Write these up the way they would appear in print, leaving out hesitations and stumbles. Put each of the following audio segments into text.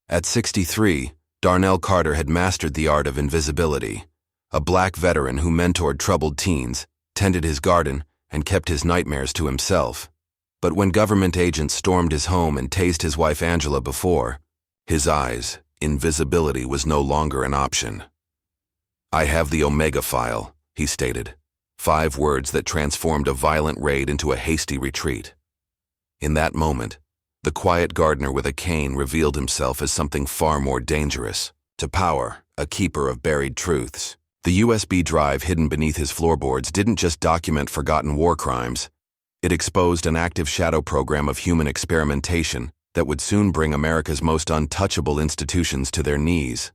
At 63, Darnell Carter had mastered the art of invisibility, a black veteran who mentored troubled teens, tended his garden, and kept his nightmares to himself. But when government agents stormed his home and tased his wife Angela before his eyes, invisibility was no longer an option. "I have the Omega file," he stated, 5 words that transformed a violent raid into a hasty retreat. In that moment, the quiet gardener with a cane revealed himself as something far more dangerous. To power, a keeper of buried truths. The USB drive hidden beneath his floorboards didn't just document forgotten war crimes. It exposed an active shadow program of human experimentation that would soon bring America's most untouchable institutions to their knees.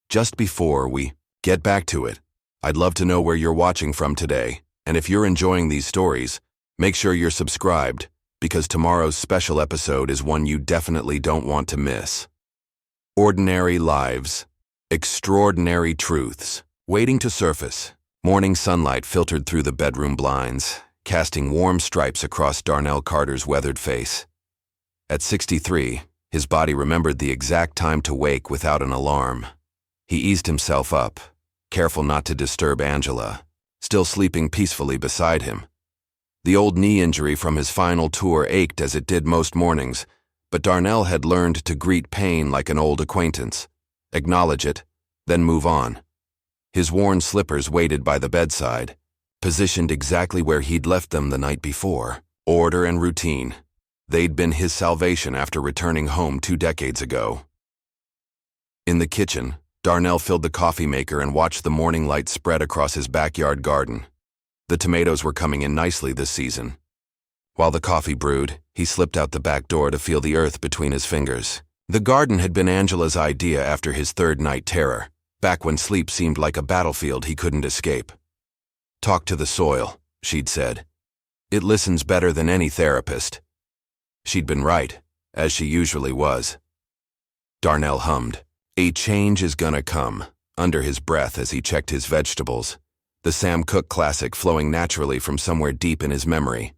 Just before we get back to it, I'd love to know where you're watching from today, and if you're enjoying these stories, make sure you're subscribed, because tomorrow's special episode is one you definitely don't want to miss. Ordinary lives, extraordinary truths, waiting to surface. Morning sunlight filtered through the bedroom blinds, casting warm stripes across Darnell Carter's weathered face. At 63, his body remembered the exact time to wake without an alarm. He eased himself up, careful not to disturb Angela, still sleeping peacefully beside him. The old knee injury from his final tour ached as it did most mornings, but Darnell had learned to greet pain like an old acquaintance, acknowledge it, then move on. His worn slippers waited by the bedside, positioned exactly where he'd left them the night before. Order and routine. They'd been his salvation after returning home 2 decades ago. In the kitchen, Darnell filled the coffee maker and watched the morning light spread across his backyard garden. The tomatoes were coming in nicely this season. While the coffee brewed, he slipped out the back door to feel the earth between his fingers. The garden had been Angela's idea after his 3rd night terror, back when sleep seemed like a battlefield he couldn't escape. "Talk to the soil," she'd said. "It listens better than any therapist." She'd been right, as she usually was. Darnell hummed, "A change is gonna come," under his breath as he checked his vegetables, the Sam Cooke classic flowing naturally from somewhere deep in his memory.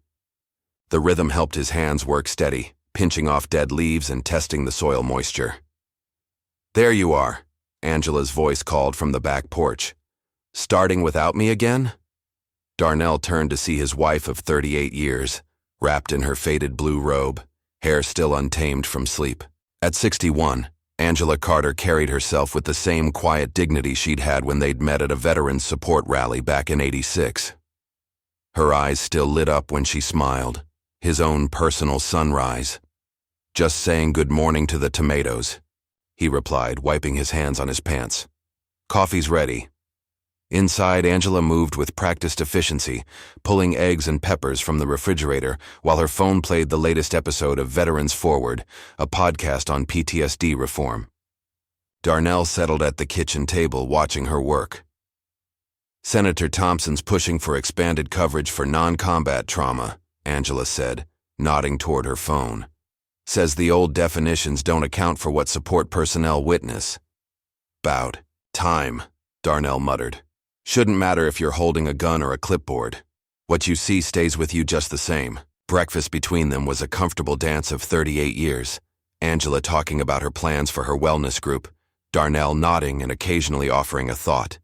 The rhythm helped his hands work steady, pinching off dead leaves and testing the soil moisture. "There you are," Angela's voice called from the back porch. "Starting without me again?" Darnell turned to see his wife of 38 years, wrapped in her faded blue robe, hair still untamed from sleep. At 61, Angela Carter carried herself with the same quiet dignity she'd had when they'd met at a veterans support rally back in '86. Her eyes still lit up when she smiled, his own personal sunrise. "Just saying good morning to the tomatoes," he replied, wiping his hands on his pants. "Coffee's ready." Inside, Angela moved with practiced efficiency, pulling eggs and peppers from the refrigerator while her phone played the latest episode of Veterans Forward, a podcast on PTSD reform. Darnell settled at the kitchen table watching her work. "Senator Thompson's pushing for expanded coverage for non-combat trauma," Angela said, nodding toward her phone. "Says the old definitions don't account for what support personnel witness." "About time," Darnell muttered. "Shouldn't matter if you're holding a gun or a clipboard. What you see stays with you just the same." Breakfast between them was a comfortable dance of 38 years, Angela talking about her plans for her wellness group, Darnell nodding and occasionally offering a thought.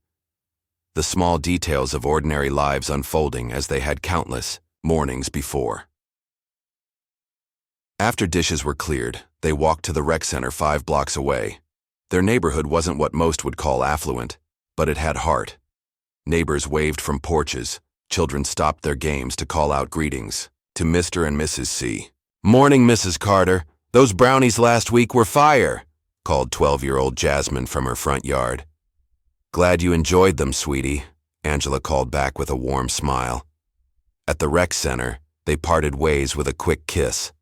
The small details of ordinary lives unfolding as they had countless mornings before. After dishes were cleared, they walked to the rec center 5 blocks away. Their neighborhood wasn't what most would call affluent, but it had heart. Neighbors waved from porches, children stopped their games to call out greetings to Mr. and Mrs. C. "Morning, Mrs. Carter. Those brownies last week were fire," called 12-year-old Jasmine from her front yard. "Glad you enjoyed them, sweetie," Angela called back with a warm smile. At the rec center, they parted ways with a quick kiss.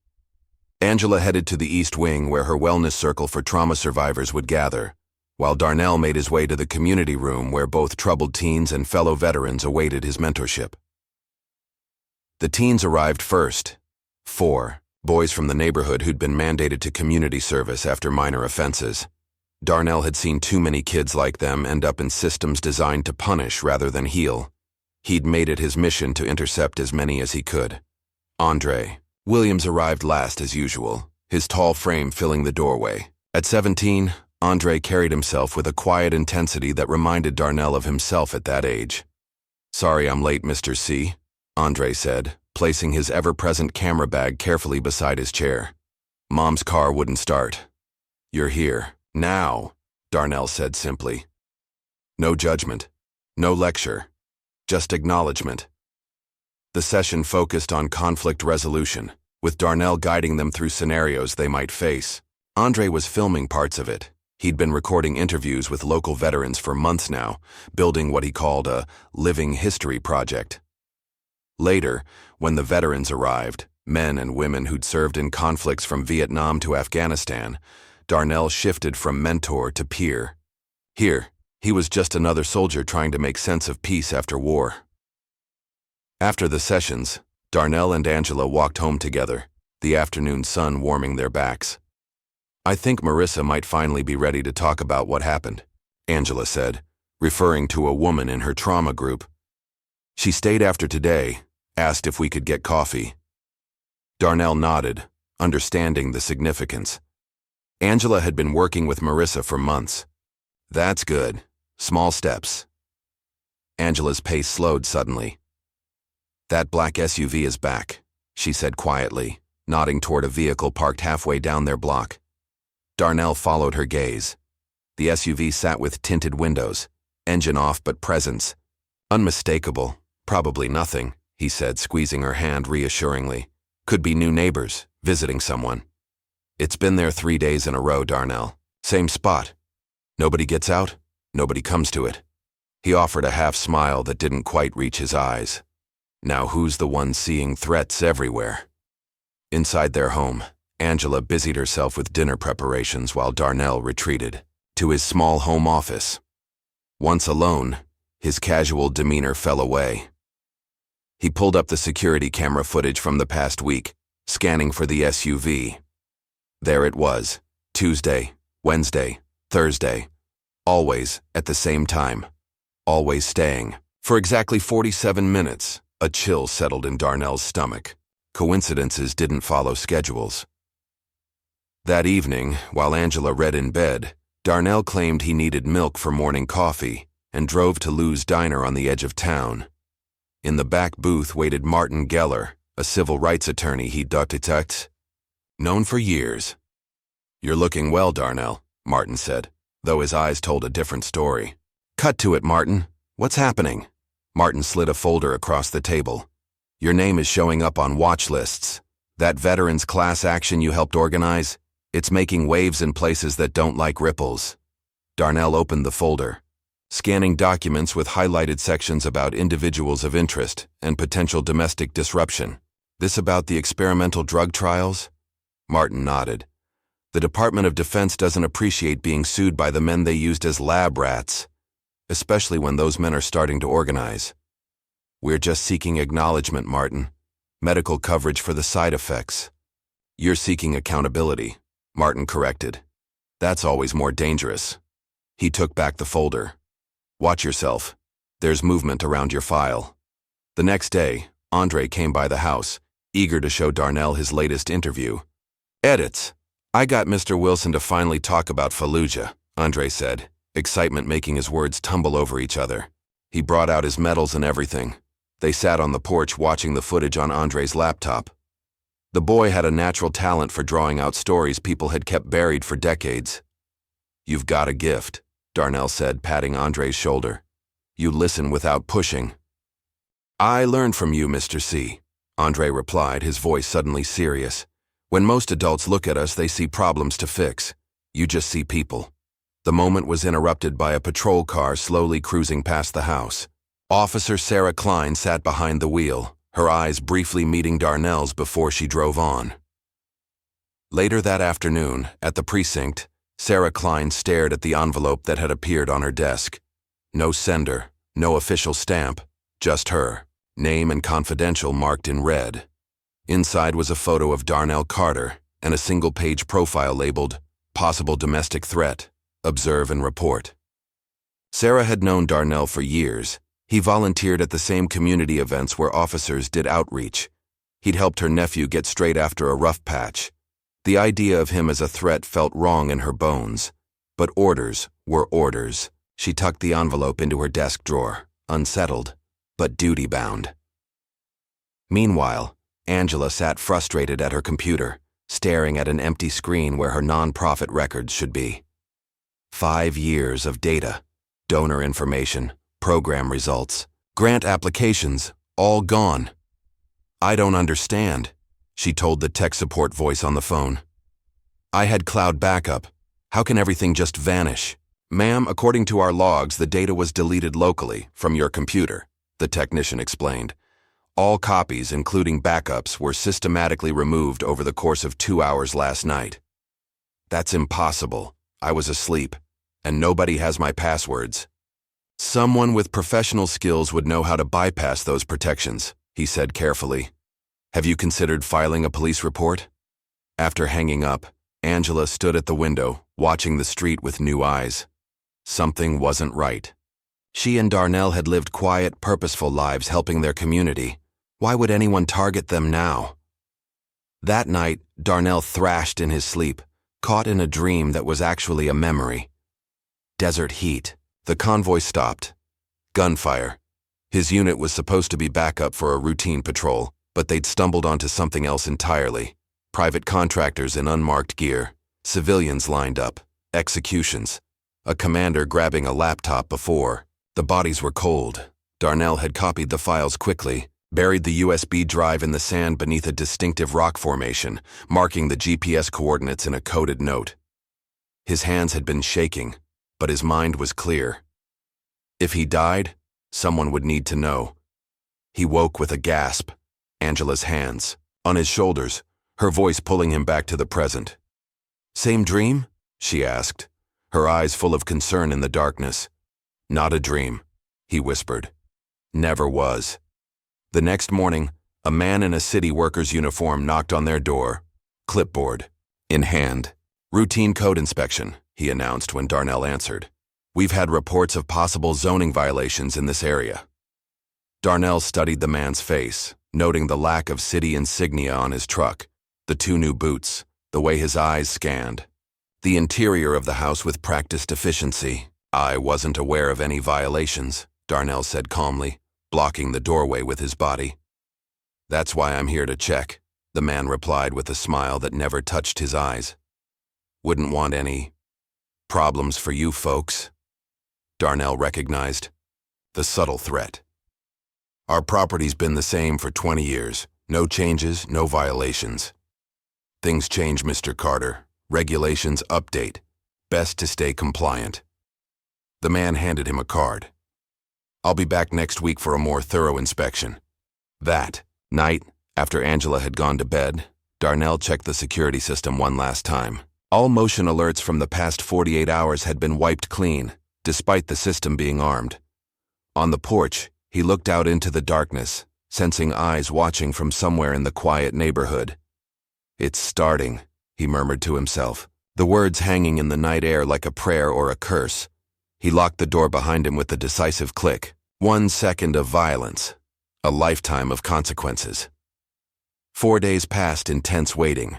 Angela headed to the East Wing where her wellness circle for trauma survivors would gather, while Darnell made his way to the community room where both troubled teens and fellow veterans awaited his mentorship. The teens arrived first. 4 boys from the neighborhood who'd been mandated to community service after minor offenses. Darnell had seen too many kids like them end up in systems designed to punish rather than heal. He'd made it his mission to intercept as many as he could. Andre Williams arrived last as usual, his tall frame filling the doorway. At 17, Andre carried himself with a quiet intensity that reminded Darnell of himself at that age. "Sorry I'm late, Mr. C," Andre said, placing his ever-present camera bag carefully beside his chair. "Mom's car wouldn't start." "You're here. Now," Darnell said simply. No judgment. No lecture. Just acknowledgement. The session focused on conflict resolution, with Darnell guiding them through scenarios they might face. Andre was filming parts of it. He'd been recording interviews with local veterans for months now, building what he called a living history project. Later, when the veterans arrived, men and women who'd served in conflicts from Vietnam to Afghanistan, Darnell shifted from mentor to peer. Here, he was just another soldier trying to make sense of peace after war. After the sessions, Darnell and Angela walked home together, the afternoon sun warming their backs. "I think Marissa might finally be ready to talk about what happened," Angela said, referring to a woman in her trauma group. "She stayed after today, asked if we could get coffee." Darnell nodded, understanding the significance. Angela had been working with Marissa for months. "That's good. Small steps." Angela's pace slowed suddenly. "That black SUV is back," she said quietly, nodding toward a vehicle parked halfway down their block. Darnell followed her gaze. The SUV sat with tinted windows, engine off but presence. "Unmistakable. Probably nothing," he said, squeezing her hand reassuringly. "Could be new neighbors, visiting someone." "It's been there 3 days in a row, Darnell. Same spot. Nobody gets out, nobody comes to it." He offered a half smile that didn't quite reach his eyes. Now who's the one seeing threats everywhere? Inside their home, Angela busied herself with dinner preparations while Darnell retreated to his small home office. Once alone, his casual demeanor fell away. He pulled up the security camera footage from the past week, scanning for the SUV. There it was, Tuesday, Wednesday, Thursday, always at the same time, always staying. For exactly 47 minutes, a chill settled in Darnell's stomach. Coincidences didn't follow schedules. That evening, while Angela read in bed, Darnell claimed he needed milk for morning coffee and drove to Lou's Diner on the edge of town. In the back booth waited Martin Geller, a civil rights attorney he'd known for years. "You're looking well, Darnell," Martin said, though his eyes told a different story. "Cut to it, Martin. What's happening?" Martin slid a folder across the table. "Your name is showing up on watch lists. That veterans class action you helped organize, it's making waves in places that don't like ripples." Darnell opened the folder, scanning documents with highlighted sections about individuals of interest and potential domestic disruption. "This about the experimental drug trials?" Martin nodded. "The Department of Defense doesn't appreciate being sued by the men they used as lab rats, especially when those men are starting to organize. We're just seeking acknowledgement, Martin. Medical coverage for the side effects." "You're seeking accountability," Martin corrected. "That's always more dangerous." He took back the folder. "Watch yourself. There's movement around your file." The next day, Andre came by the house, eager to show Darnell his latest interview. "Edits. I got Mr. Wilson to finally talk about Fallujah," Andre said, excitement making his words tumble over each other. He brought out his medals and everything. They sat on the porch watching the footage on Andre's laptop. The boy had a natural talent for drawing out stories people had kept buried for decades. "You've got a gift," Darnell said, patting Andre's shoulder. "You listen without pushing." "I learned from you, Mr. C," Andre replied, his voice suddenly serious. "When most adults look at us, they see problems to fix. You just see people." The moment was interrupted by a patrol car slowly cruising past the house. Officer Sarah Klein sat behind the wheel, her eyes briefly meeting Darnell's before she drove on. Later that afternoon, at the precinct, Sarah Klein stared at the envelope that had appeared on her desk. No sender, no official stamp, just her, name and confidential marked in red. Inside was a photo of Darnell Carter and a single-page profile labeled, "Possible domestic threat. Observe and report." Sarah had known Darnell for years. He volunteered at the same community events where officers did outreach. He'd helped her nephew get straight after a rough patch. The idea of him as a threat felt wrong in her bones. But orders were orders. She tucked the envelope into her desk drawer, unsettled, but duty-bound. Meanwhile, Angela sat frustrated at her computer, staring at an empty screen where her nonprofit records should be. 5 years of data, donor information, program results, grant applications, all gone. "I don't understand," she told the tech support voice on the phone. "I had cloud backup. How can everything just vanish?" "Ma'am, according to our logs, the data was deleted locally from your computer," the technician explained. "All copies, including backups, were systematically removed over the course of 2 hours last night." "That's impossible. I was asleep, and nobody has my passwords." "Someone with professional skills would know how to bypass those protections," he said carefully. "Have you considered filing a police report?" After hanging up, Angela stood at the window, watching the street with new eyes. Something wasn't right. She and Darnell had lived quiet, purposeful lives helping their community. Why would anyone target them now? That night, Darnell thrashed in his sleep, caught in a dream that was actually a memory. Desert heat. The convoy stopped. Gunfire. His unit was supposed to be backup for a routine patrol, but they'd stumbled onto something else entirely. Private contractors in unmarked gear, civilians lined up, executions. A commander grabbing a laptop before. The bodies were cold. Darnell had copied the files quickly, buried the USB drive in the sand beneath a distinctive rock formation, marking the GPS coordinates in a coded note. His hands had been shaking, but his mind was clear. If he died, someone would need to know. He woke with a gasp. Angela's hands on his shoulders, her voice pulling him back to the present. "Same dream?" she asked, her eyes full of concern in the darkness. "Not a dream," he whispered. "Never was." The next morning, a man in a city worker's uniform knocked on their door, clipboard in hand. "Routine code inspection," he announced when Darnell answered. "We've had reports of possible zoning violations in this area." Darnell studied the man's face, noting the lack of city insignia on his truck, the 2 new boots, the way his eyes scanned. The interior of the house with practiced efficiency. "I wasn't aware of any violations," Darnell said calmly, blocking the doorway with his body. "That's why I'm here to check," the man replied with a smile that never touched his eyes. "Wouldn't want any problems for you folks." Darnell recognized the subtle threat. "Our property's been the same for 20 years. No changes, no violations." "Things change, Mr. Carter. Regulations update. Best to stay compliant." The man handed him a card. "I'll be back next week for a more thorough inspection." That night, after Angela had gone to bed, Darnell checked the security system one last time. All motion alerts from the past 48 hours had been wiped clean, despite the system being armed. On the porch, he looked out into the darkness, sensing eyes watching from somewhere in the quiet neighborhood. "It's starting," he murmured to himself, the words hanging in the night air like a prayer or a curse. He locked the door behind him with a decisive click. 1 second of violence, a lifetime of consequences. 4 days passed in tense waiting.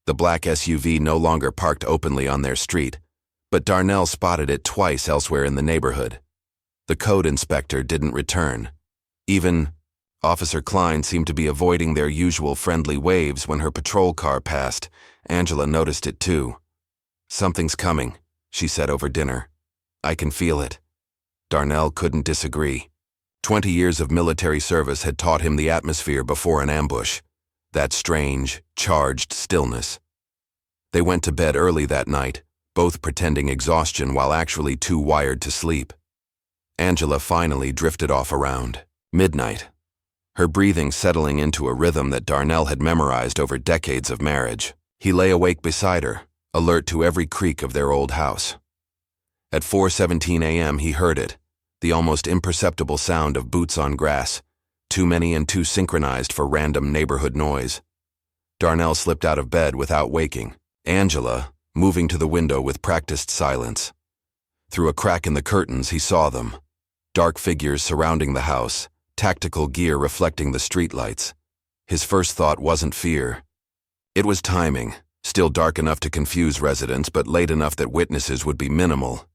The black SUV no longer parked openly on their street, but Darnell spotted it twice elsewhere in the neighborhood. The code inspector didn't return. Even Officer Klein seemed to be avoiding their usual friendly waves when her patrol car passed. Angela noticed it too. "Something's coming," she said over dinner. "I can feel it." Darnell couldn't disagree. 20 years of military service had taught him the atmosphere before an ambush. That strange, charged stillness. They went to bed early that night, both pretending exhaustion while actually too wired to sleep. Angela finally drifted off around midnight, her breathing settling into a rhythm that Darnell had memorized over decades of marriage. He lay awake beside her, alert to every creak of their old house. At 4:17 a.m. he heard it, the almost imperceptible sound of boots on grass, too many and too synchronized for random neighborhood noise. Darnell slipped out of bed without waking, Angela moving to the window with practiced silence. Through a crack in the curtains he saw them, dark figures surrounding the house, tactical gear reflecting the streetlights. His first thought wasn't fear. It was timing, Still dark enough to confuse residents, but late enough that witnesses would be minimal.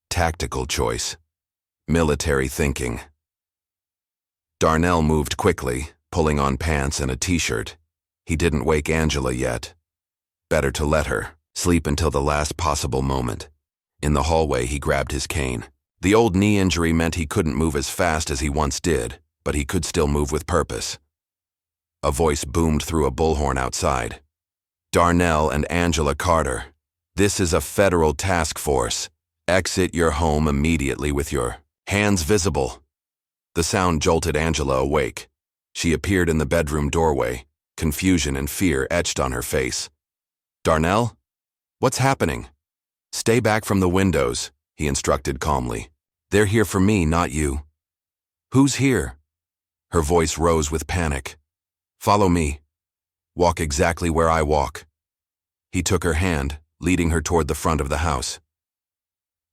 Tactical choice. Military thinking. Darnell moved quickly, pulling on pants and a t-shirt. He didn't wake Angela yet. Better to let her sleep until the last possible moment. In the hallway, he grabbed his cane. The old knee injury meant he couldn't move as fast as he once did, but he could still move with purpose. A voice boomed through a bullhorn outside. Darnell and Angela Carter, this is a federal task force. Exit your home immediately with your hands visible. The sound jolted Angela awake. She appeared in the bedroom doorway, confusion and fear etched on her face. Darnell? What's happening? Stay back from the windows, he instructed calmly. They're here for me, not you. Who's here? Her voice rose with panic. Follow me. Walk exactly where I walk. He took her hand, leading her toward the front of the house.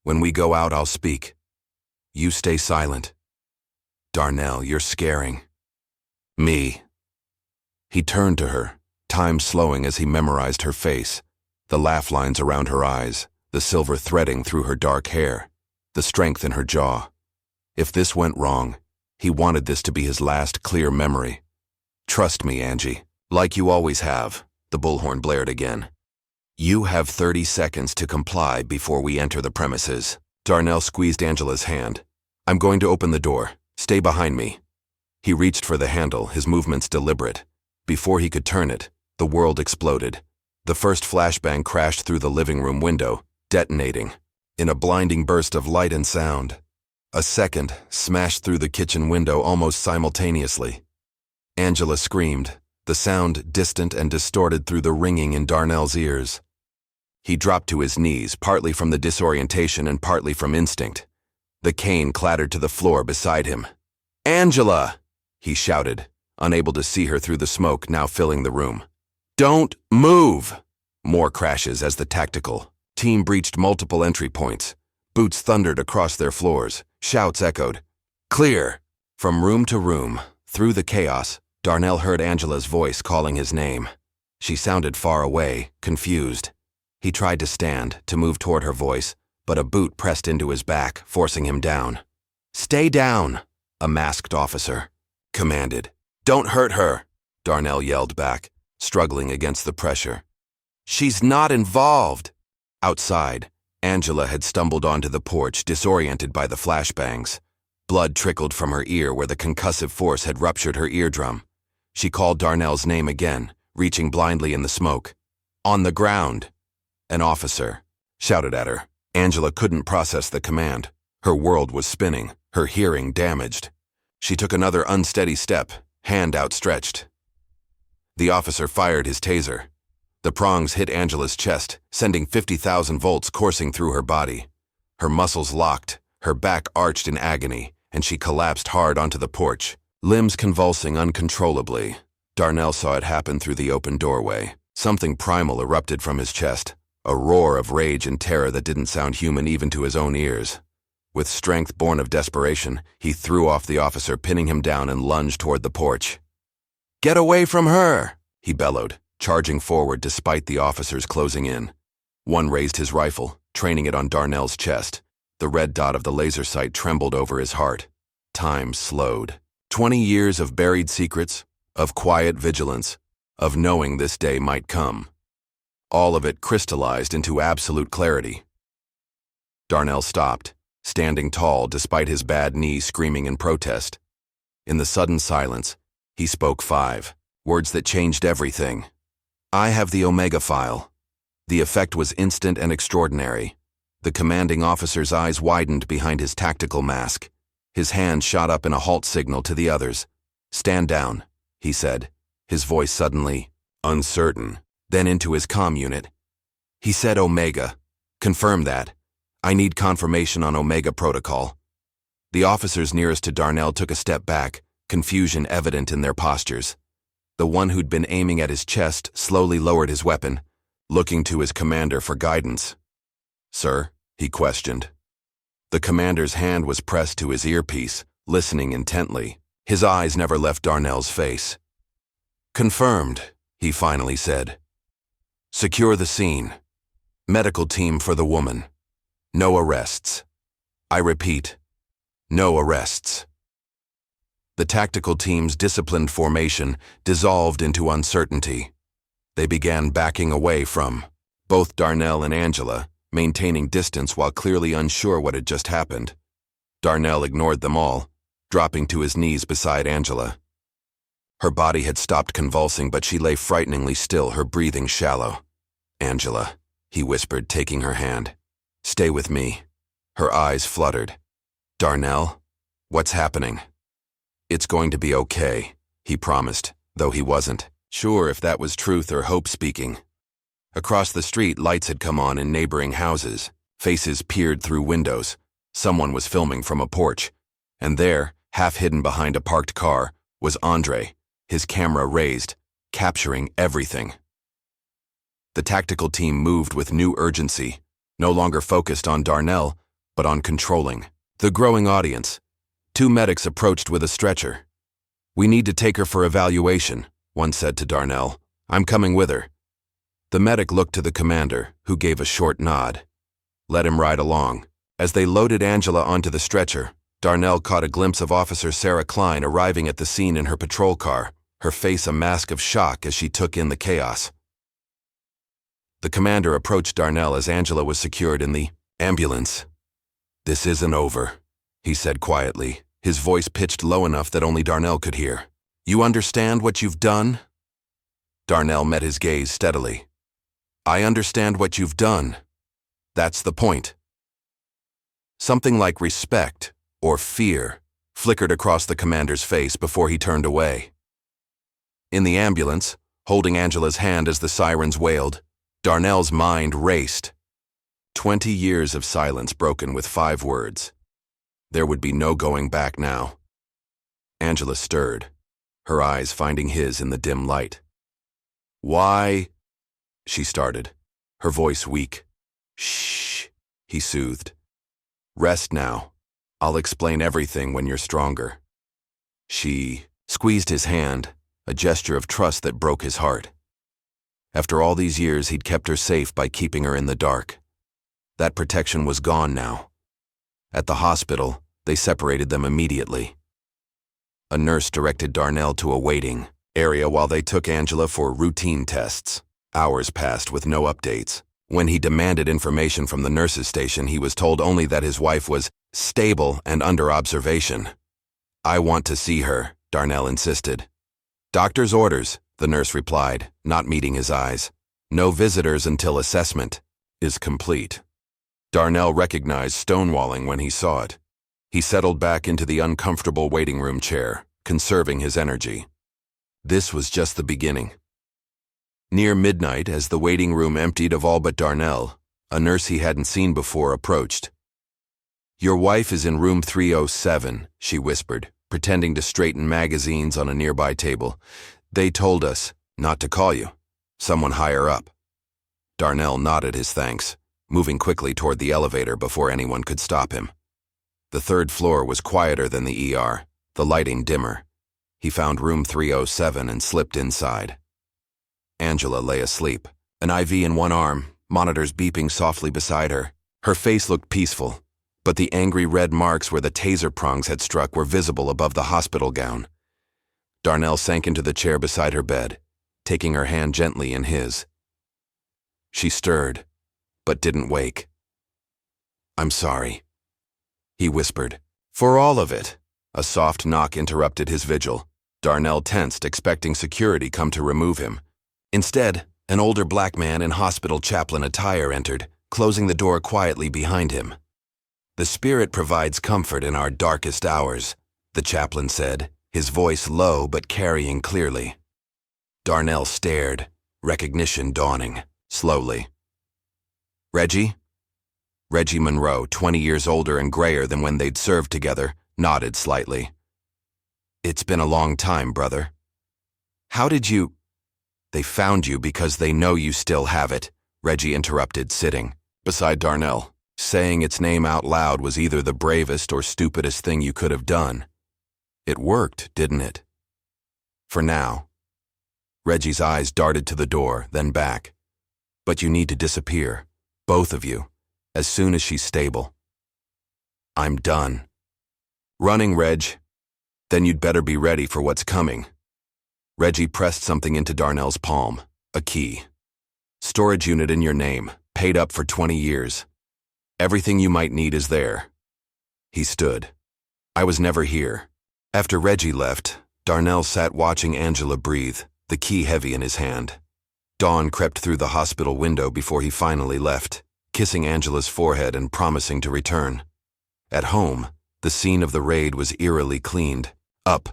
When we go out, I'll speak. You stay silent. Darnell, you're scaring me. He turned to her, time slowing as he memorized her face, the laugh lines around her eyes, the silver threading through her dark hair, the strength in her jaw. If this went wrong, he wanted this to be his last clear memory. Trust me, Angie, like you always have, the bullhorn blared again. You have 30 seconds to comply before we enter the premises. Darnell squeezed Angela's hand. I'm going to open the door. Stay behind me. He reached for the handle, his movements deliberate. Before he could turn it, the world exploded. The first flashbang crashed through the living room window, detonating. In a blinding burst of light and sound. A second smashed through the kitchen window almost simultaneously. Angela screamed, the sound distant and distorted through the ringing in Darnell's ears. He dropped to his knees, partly from the disorientation and partly from instinct. The cane clattered to the floor beside him. Angela! He shouted, unable to see her through the smoke now filling the room. Don't move! More crashes as the tactical team breached multiple entry points. Boots thundered across their floors. Shouts echoed. Clear! From room to room, through the chaos, Darnell heard Angela's voice calling his name. She sounded far away, confused. He tried to stand, to move toward her voice, but a boot pressed into his back, forcing him down. Stay down, a masked officer commanded. Don't hurt her, Darnell yelled back, struggling against the pressure. She's not involved. Outside, Angela had stumbled onto the porch, disoriented by the flashbangs. Blood trickled from her ear where the concussive force had ruptured her eardrum. She called Darnell's name again, reaching blindly in the smoke. On the ground. An officer shouted at her. Angela couldn't process the command. Her world was spinning, her hearing damaged. She took another unsteady step, hand outstretched. The officer fired his taser. The prongs hit Angela's chest, sending 50,000 volts coursing through her body. Her muscles locked, her back arched in agony, and she collapsed hard onto the porch, limbs convulsing uncontrollably. Darnell saw it happen through the open doorway. Something primal erupted from his chest, a roar of rage and terror that didn't sound human even to his own ears. With strength born of desperation, he threw off the officer, pinning him down, and lunged toward the porch. Get away from her, he bellowed, charging forward despite the officers closing in. One raised his rifle, training it on Darnell's chest. The red dot of the laser sight trembled over his heart. Time slowed. 20 years of buried secrets, of quiet vigilance, of knowing this day might come. All of it crystallized into absolute clarity. Darnell stopped, standing tall despite his bad knee screaming in protest. In the sudden silence, he spoke 5 words that changed everything. I have the Omega file. The effect was instant and extraordinary. The commanding officer's eyes widened behind his tactical mask. His hand shot up in a halt signal to the others. Stand down, he said, his voice suddenly uncertain, then into his comm unit. He said Omega. Confirm that. I need confirmation on Omega protocol. The officers nearest to Darnell took a step back, confusion evident in their postures. The one who'd been aiming at his chest slowly lowered his weapon, looking to his commander for guidance. Sir, he questioned. The commander's hand was pressed to his earpiece, listening intently. His eyes never left Darnell's face. Confirmed, he finally said. Secure the scene. Medical team for the woman. No arrests. I repeat, no arrests. The tactical team's disciplined formation dissolved into uncertainty. They began backing away from both Darnell and Angela, maintaining distance while clearly unsure what had just happened. Darnell ignored them all, dropping to his knees beside Angela. Her body had stopped convulsing, but she lay frighteningly still, her breathing shallow. "Angela," he whispered, taking her hand. "Stay with me." Her eyes fluttered. "Darnell, what's happening?" "It's going to be okay," he promised, though he wasn't sure if that was truth or hope speaking. Across the street, lights had come on in neighboring houses. Faces peered through windows. Someone was filming from a porch. And there, half hidden behind a parked car, was Andre, his camera raised, capturing everything. The tactical team moved with new urgency, no longer focused on Darnell, but on controlling the growing audience. 2 medics approached with a stretcher. "We need to take her for evaluation," one said to Darnell. "I'm coming with her." The medic looked to the commander, who gave a short nod. Let him ride along. As they loaded Angela onto the stretcher, Darnell caught a glimpse of Officer Sarah Klein arriving at the scene in her patrol car, her face a mask of shock as she took in the chaos. The commander approached Darnell as Angela was secured in the ambulance. "This isn't over," he said quietly, his voice pitched low enough that only Darnell could hear. "You understand what you've done?" Darnell met his gaze steadily. "I understand what you've done. That's the point." Something like respect or fear flickered across the commander's face before he turned away. In the ambulance, holding Angela's hand as the sirens wailed, Darnell's mind raced. 20 years of silence broken with 5 words. There would be no going back now. Angela stirred, her eyes finding his in the dim light. "Why?" she started, her voice weak. "Shh," he soothed. "Rest now. I'll explain everything when you're stronger." She squeezed his hand, a gesture of trust that broke his heart. After all these years, he'd kept her safe by keeping her in the dark. That protection was gone now. At the hospital, they separated them immediately. A nurse directed Darnell to a waiting area while they took Angela for routine tests. Hours passed with no updates. When he demanded information from the nurse's station, he was told only that his wife was stable and under observation. "I want to see her," Darnell insisted. "Doctor's orders," the nurse replied, not meeting his eyes. "No visitors until assessment is complete." Darnell recognized stonewalling when he saw it. He settled back into the uncomfortable waiting room chair, conserving his energy. This was just the beginning. Near midnight, as the waiting room emptied of all but Darnell, a nurse he hadn't seen before approached. "Your wife is in room 307, she whispered, pretending to straighten magazines on a nearby table. "They told us not to call you. Someone higher up." Darnell nodded his thanks, moving quickly toward the elevator before anyone could stop him. The 3rd floor was quieter than the ER, the lighting dimmer. He found room 307 and slipped inside. Angela lay asleep, an IV in one arm, monitors beeping softly beside her. Her face looked peaceful, but the angry red marks where the taser prongs had struck were visible above the hospital gown. Darnell sank into the chair beside her bed, taking her hand gently in his. She stirred, but didn't wake. "I'm sorry," he whispered. "For all of it." A soft knock interrupted his vigil. Darnell tensed, expecting security come to remove him. Instead, an older black man in hospital chaplain attire entered, closing the door quietly behind him. "The Spirit provides comfort in our darkest hours," the chaplain said, his voice low but carrying clearly. Darnell stared, recognition dawning, slowly. "Reggie?" Reggie Monroe, 20 years older and grayer than when they'd served together, nodded slightly. "It's been a long time, brother." "How did you—" "They found you because they know you still have it," Reggie interrupted, sitting beside Darnell. Saying its name out loud was either the bravest or stupidest thing you could have done. It worked, didn't it? For now. Reggie's eyes darted to the door, then back. But you need to disappear, both of you, as soon as she's stable. I'm done. Running, Reg. Then you'd better be ready for what's coming. Reggie pressed something into Darnell's palm, a key. Storage unit in your name, paid up for 20 years. Everything you might need is there. He stood. I was never here. After Reggie left, Darnell sat watching Angela breathe, the key heavy in his hand. Dawn crept through the hospital window before he finally left, kissing Angela's forehead and promising to return. At home, the scene of the raid was eerily cleaned, up,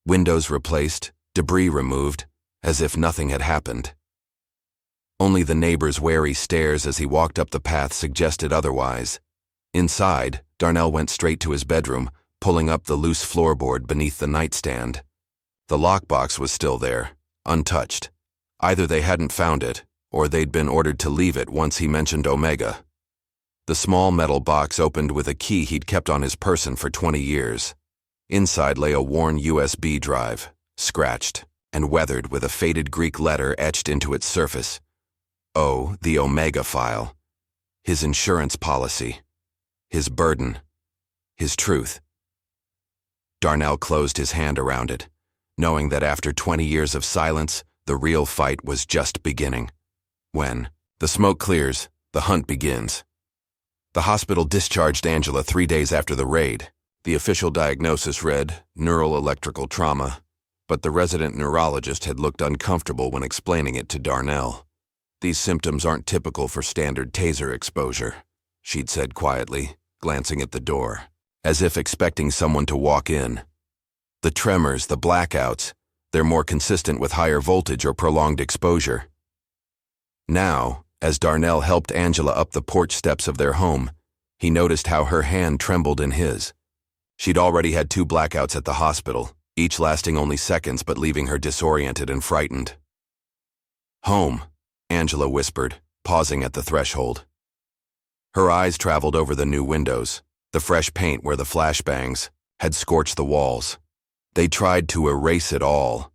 windows replaced, debris removed, as if nothing had happened. Only the neighbor's wary stares as he walked up the path suggested otherwise. Inside, Darnell went straight to his bedroom, pulling up the loose floorboard beneath the nightstand. The lockbox was still there, untouched. Either they hadn't found it, or they'd been ordered to leave it once he mentioned Omega. The small metal box opened with a key he'd kept on his person for 20 years. Inside lay a worn USB drive, scratched, and weathered with a faded Greek letter etched into its surface. Oh, the Omega file. His insurance policy. His burden. His truth. Darnell closed his hand around it, knowing that after 20 years of silence, the real fight was just beginning. When the smoke clears, the hunt begins. The hospital discharged Angela 3 days after the raid. The official diagnosis read neural electrical trauma, but the resident neurologist had looked uncomfortable when explaining it to Darnell. These symptoms aren't typical for standard taser exposure, she'd said quietly, glancing at the door, as if expecting someone to walk in. The tremors, the blackouts, they're more consistent with higher voltage or prolonged exposure. Now, as Darnell helped Angela up the porch steps of their home, he noticed how her hand trembled in his. She'd already had 2 blackouts at the hospital, each lasting only seconds but leaving her disoriented and frightened. Home, Angela whispered, pausing at the threshold. Her eyes traveled over the new windows. The fresh paint where the flashbangs had scorched the walls. They tried to erase it all.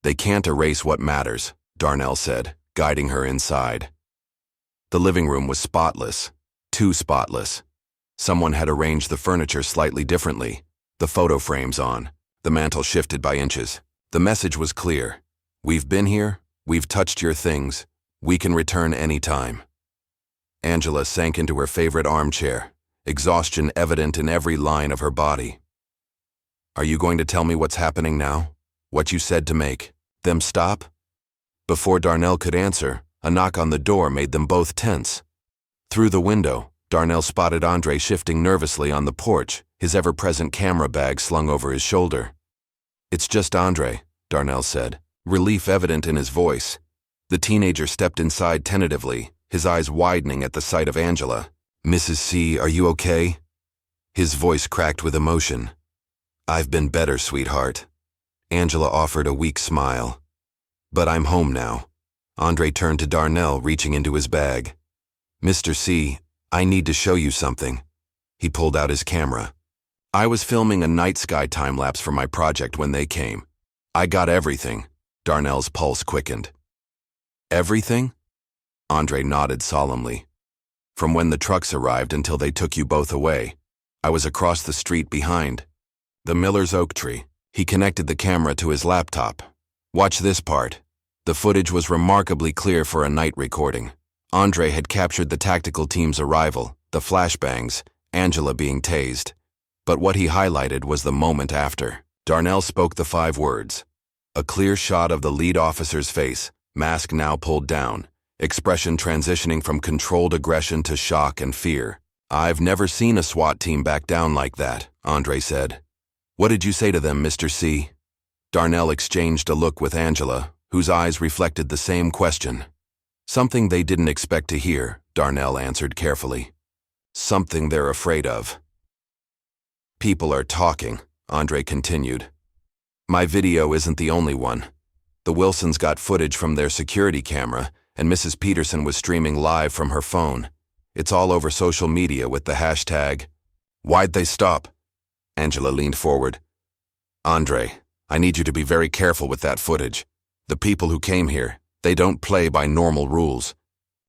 They can't erase what matters, Darnell said, guiding her inside. The living room was spotless, too spotless. Someone had arranged the furniture slightly differently, the photo frames on, the mantel shifted by inches. The message was clear. We've been here, we've touched your things, we can return any time. Angela sank into her favorite armchair, exhaustion evident in every line of her body. Are you going to tell me what's happening now? What you said to make them stop? Before Darnell could answer, a knock on the door made them both tense. Through the window, Darnell spotted Andre shifting nervously on the porch, his ever-present camera bag slung over his shoulder. It's just Andre, Darnell said, relief evident in his voice. The teenager stepped inside tentatively, his eyes widening at the sight of Angela. Mrs. C, are you okay? His voice cracked with emotion. I've been better, sweetheart. Angela offered a weak smile. But I'm home now. Andre turned to Darnell, reaching into his bag. Mr. C, I need to show you something. He pulled out his camera. I was filming a night sky time-lapse for my project when they came. I got everything. Darnell's pulse quickened. Everything? Andre nodded solemnly. From when the trucks arrived until they took you both away. I was across the street behind the Miller's oak tree. He connected the camera to his laptop. Watch this part. The footage was remarkably clear for a night recording. Andre had captured the tactical team's arrival, the flashbangs, Angela being tased. But what he highlighted was the moment after. Darnell spoke the 5 words. A clear shot of the lead officer's face, mask now pulled down, expression transitioning from controlled aggression to shock and fear. I've never seen a SWAT team back down like that, Andre said. What did you say to them, Mr. C? Darnell exchanged a look with Angela, whose eyes reflected the same question. Something they didn't expect to hear, Darnell answered carefully. Something they're afraid of. People are talking, Andre continued. My video isn't the only one. The Wilsons got footage from their security camera, and Mrs. Peterson was streaming live from her phone. It's all over social media with the hashtag, Why'd they stop? Angela leaned forward. Andre, I need you to be very careful with that footage. The people who came here, they don't play by normal rules.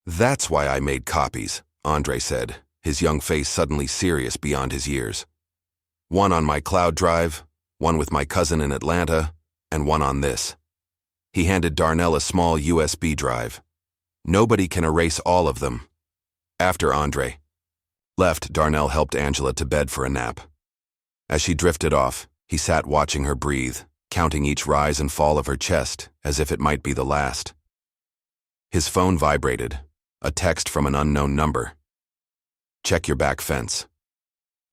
That's why I made copies, Andre said, his young face suddenly serious beyond his years. One on my cloud drive, one with my cousin in Atlanta, and one on this. He handed Darnell a small USB drive. Nobody can erase all of them. After Andre left, Darnell helped Angela to bed for a nap. As she drifted off, he sat watching her breathe, counting each rise and fall of her chest as if it might be the last. His phone vibrated, a text from an unknown number. Check your back fence.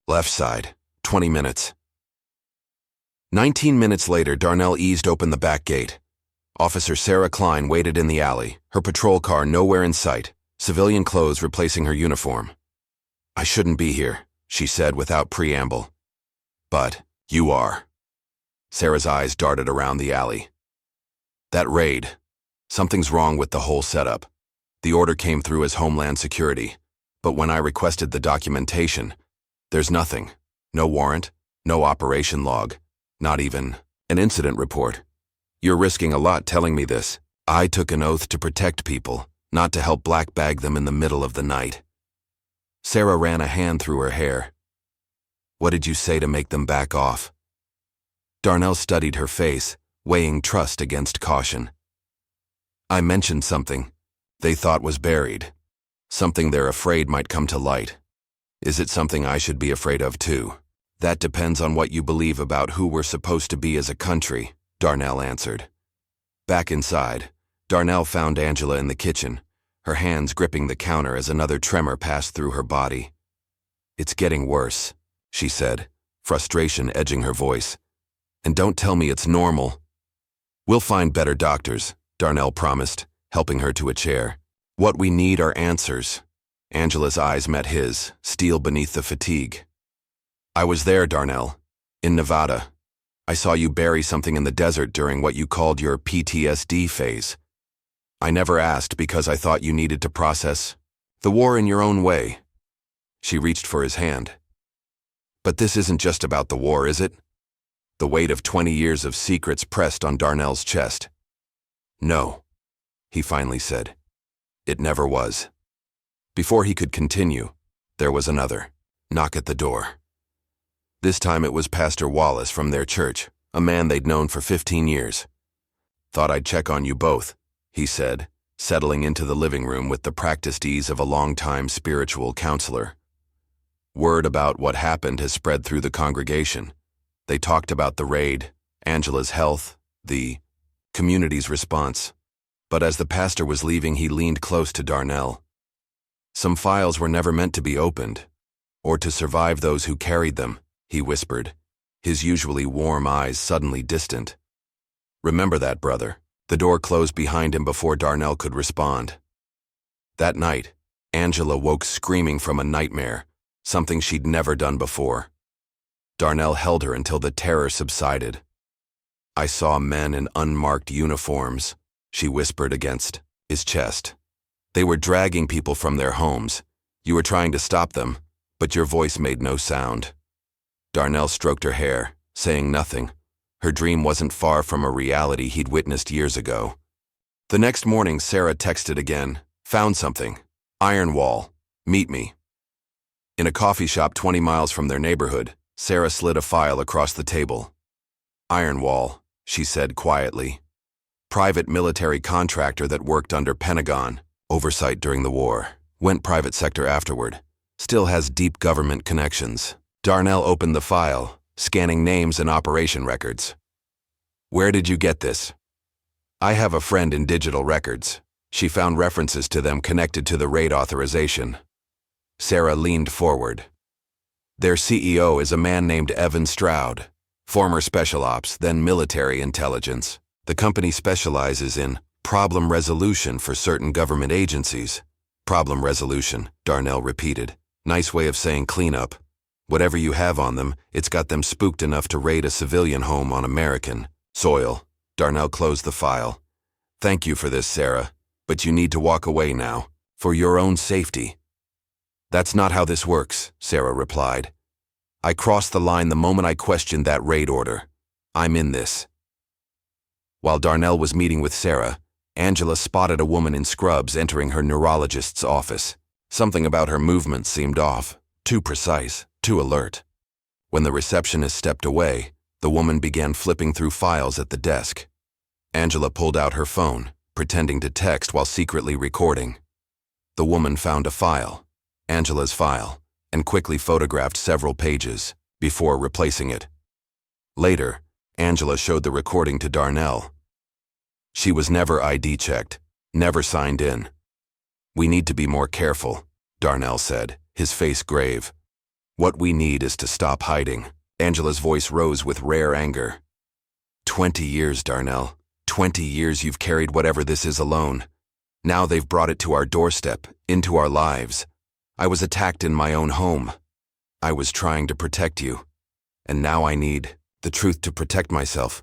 Left side, 20 minutes. 19 minutes later, Darnell eased open the back gate. Officer Sarah Klein waited in the alley, her patrol car nowhere in sight, civilian clothes replacing her uniform. I shouldn't be here, she said without preamble. But you are. Sarah's eyes darted around the alley. That raid. Something's wrong with the whole setup. The order came through as Homeland Security, but when I requested the documentation, there's nothing. No warrant, no operation log, not even an incident report. You're risking a lot telling me this. I took an oath to protect people, not to help black bag them in the middle of the night. Sarah ran a hand through her hair. What did you say to make them back off? Darnell studied her face, weighing trust against caution. I mentioned something they thought was buried. Something they're afraid might come to light. Is it something I should be afraid of too? That depends on what you believe about who we're supposed to be as a country, Darnell answered. Back inside, Darnell found Angela in the kitchen, her hands gripping the counter as another tremor passed through her body. It's getting worse, she said, frustration edging her voice. And don't tell me it's normal. We'll find better doctors, Darnell promised, helping her to a chair. What we need are answers. Angela's eyes met his, steel beneath the fatigue. I was there, Darnell, in Nevada. I saw you bury something in the desert during what you called your PTSD phase. I never asked because I thought you needed to process the war in your own way. She reached for his hand. But this isn't just about the war, is it? The weight of 20 years of secrets pressed on Darnell's chest. No, he finally said. It never was. Before he could continue, there was another knock at the door. This time it was Pastor Wallace from their church, a man they'd known for 15 years. Thought I'd check on you both, he said, settling into the living room with the practiced ease of a long-time spiritual counselor. Word about what happened has spread through the congregation. They talked about the raid, Angela's health, the community's response. But as the pastor was leaving, he leaned close to Darnell. Some files were never meant to be opened, or to survive those who carried them, he whispered, his usually warm eyes suddenly distant. Remember that, brother. The door closed behind him before Darnell could respond. That night, Angela woke screaming from a nightmare, something she'd never done before. Darnell held her until the terror subsided. I saw men in unmarked uniforms, she whispered against his chest. They were dragging people from their homes. You were trying to stop them, but your voice made no sound. Darnell stroked her hair, saying nothing. Her dream wasn't far from a reality he'd witnessed years ago. The next morning, Sarah texted again. Found something. Iron wall. Meet me. In a coffee shop 20 miles from their neighborhood, Sarah slid a file across the table. Iron wall, she said quietly. Private military contractor that worked under Pentagon, oversight during the war, went private sector afterward, still has deep government connections. Darnell opened the file, scanning names and operation records. Where did you get this? I have a friend in digital records. She found references to them connected to the raid authorization. Sarah leaned forward. Their CEO is a man named Evan Stroud, former special ops, then military intelligence. The company specializes in problem resolution for certain government agencies. Problem resolution, Darnell repeated. Nice way of saying cleanup. Whatever you have on them, it's got them spooked enough to raid a civilian home on American soil. Darnell closed the file. Thank you for this, Sarah, but you need to walk away now, for your own safety. That's not how this works, Sarah replied. I crossed the line the moment I questioned that raid order. I'm in this. While Darnell was meeting with Sarah, Angela spotted a woman in scrubs entering her neurologist's office. Something about her movements seemed off, too precise, too alert. When the receptionist stepped away, the woman began flipping through files at the desk. Angela pulled out her phone, pretending to text while secretly recording. The woman found a file, Angela's file, and quickly photographed several pages, before replacing it. Later, Angela showed the recording to Darnell. She was never ID checked, never signed in. "We need to be more careful," Darnell said, his face grave. "What we need is to stop hiding." Angela's voice rose with rare anger. 20 years, Darnell. 20 years you've carried whatever this is alone. Now they've brought it to our doorstep, into our lives. I was attacked in my own home. I was trying to protect you. And now I need the truth to protect myself.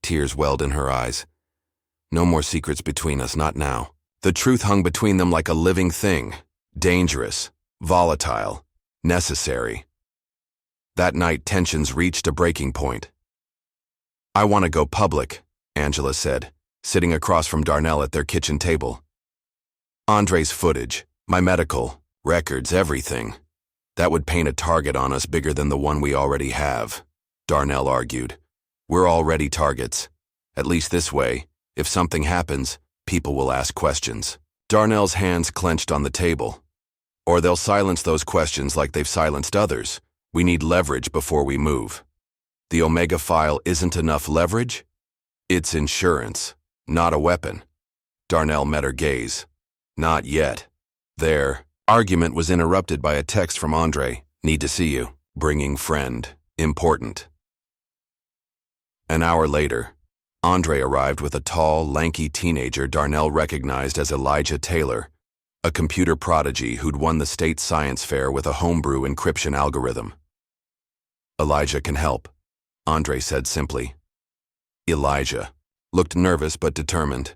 Tears welled in her eyes. No more secrets between us, not now. The truth hung between them like a living thing, dangerous, volatile, necessary. That night, tensions reached a breaking point. "I want to go public," Angela said, sitting across from Darnell at their kitchen table. "Andre's footage, my medical, records, everything. That would paint a target on us bigger than the one we already have," Darnell argued. "We're already targets. At least this way, if something happens, people will ask questions." Darnell's hands clenched on the table. "Or they'll silence those questions like they've silenced others. We need leverage before we move. The Omega file isn't enough leverage? It's insurance, not a weapon." Darnell met her gaze. "Not yet." Their argument was interrupted by a text from Andre. "Need to see you. Bringing friend. Important." An hour later, Andre arrived with a tall, lanky teenager Darnell recognized as Elijah Taylor, a computer prodigy who'd won the state science fair with a homebrew encryption algorithm. "Elijah can help," Andre said simply. Elijah looked nervous but determined.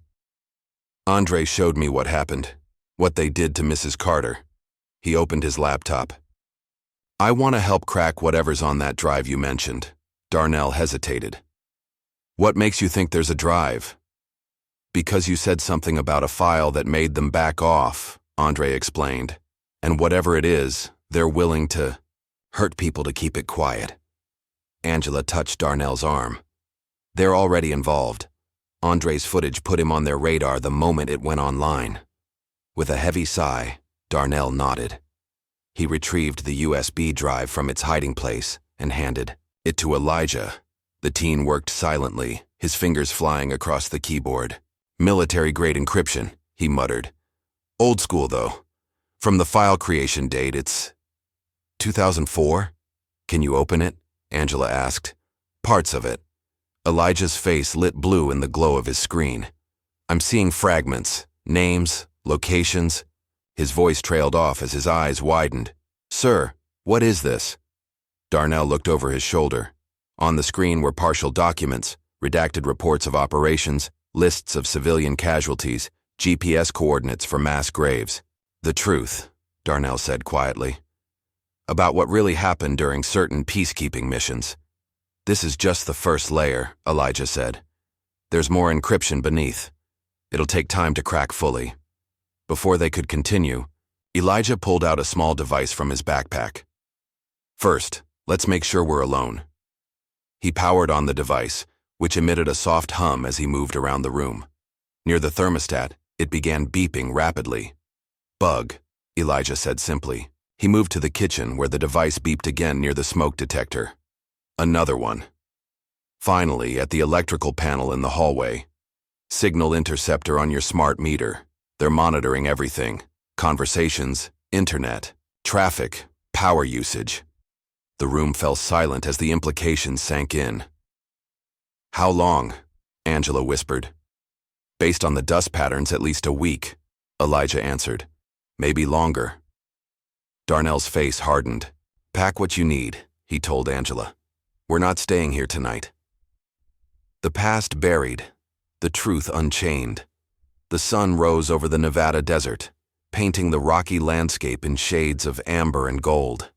"Andre showed me what happened, what they did to Mrs. Carter." He opened his laptop. "I want to help crack whatever's on that drive you mentioned." Darnell hesitated. "What makes you think there's a drive?" "Because you said something about a file that made them back off," Andre explained. "And whatever it is, they're willing to hurt people to keep it quiet." Angela touched Darnell's arm. "They're already involved. Andre's footage put him on their radar the moment it went online." With a heavy sigh, Darnell nodded. He retrieved the USB drive from its hiding place and handed it to Elijah. The teen worked silently, his fingers flying across the keyboard. "Military-grade encryption," he muttered. "Old school, though. From the file creation date, it's 2004? "Can you open it?" Angela asked. "Parts of it." Elijah's face lit blue in the glow of his screen. "I'm seeing fragments, names, locations." His voice trailed off as his eyes widened. "Sir, what is this?" Darnell looked over his shoulder. On the screen were partial documents, redacted reports of operations, lists of civilian casualties, GPS coordinates for mass graves. "The truth," Darnell said quietly, "about what really happened during certain peacekeeping missions." "This is just the first layer," Elijah said. "There's more encryption beneath. It'll take time to crack fully." Before they could continue, Elijah pulled out a small device from his backpack. "First, let's make sure we're alone." He powered on the device, which emitted a soft hum as he moved around the room. Near the thermostat, it began beeping rapidly. "Bug," Elijah said simply. He moved to the kitchen where the device beeped again near the smoke detector. Another one. Finally, at the electrical panel in the hallway. "Signal interceptor on your smart meter. They're monitoring everything. Conversations, internet, traffic, power usage." The room fell silent as the implications sank in. "How long?" Angela whispered. "Based on the dust patterns, at least a week," Elijah answered. "Maybe longer." Darnell's face hardened. "Pack what you need," he told Angela. "We're not staying here tonight." The past buried, the truth unchained. The sun rose over the Nevada desert, painting the rocky landscape in shades of amber and gold.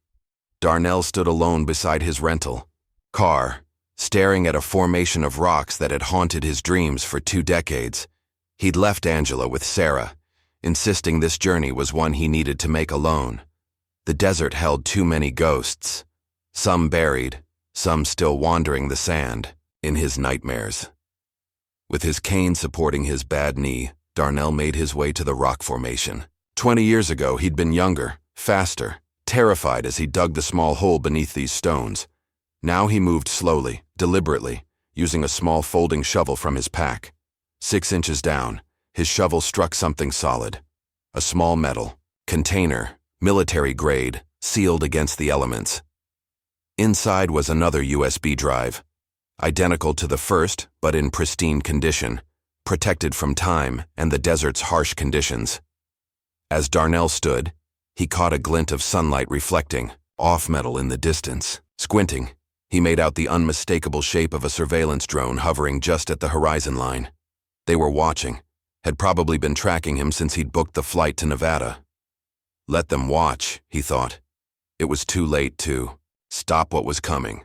Darnell stood alone beside his rental car, staring at a formation of rocks that had haunted his dreams for 2 decades. He'd left Angela with Sarah, insisting this journey was one he needed to make alone. The desert held too many ghosts, some buried, some still wandering the sand, in his nightmares. With his cane supporting his bad knee, Darnell made his way to the rock formation. 20 years ago, he'd been younger, faster, terrified as he dug the small hole beneath these stones. Now he moved slowly, deliberately, using a small folding shovel from his pack. 6 inches down, his shovel struck something solid. A small metal container, military grade, sealed against the elements. Inside was another USB drive, identical to the first but in pristine condition, protected from time and the desert's harsh conditions. As Darnell stood, he caught a glint of sunlight reflecting off metal in the distance. Squinting, he made out the unmistakable shape of a surveillance drone hovering just at the horizon line. They were watching, had probably been tracking him since he'd booked the flight to Nevada. Let them watch, he thought. It was too late to stop what was coming.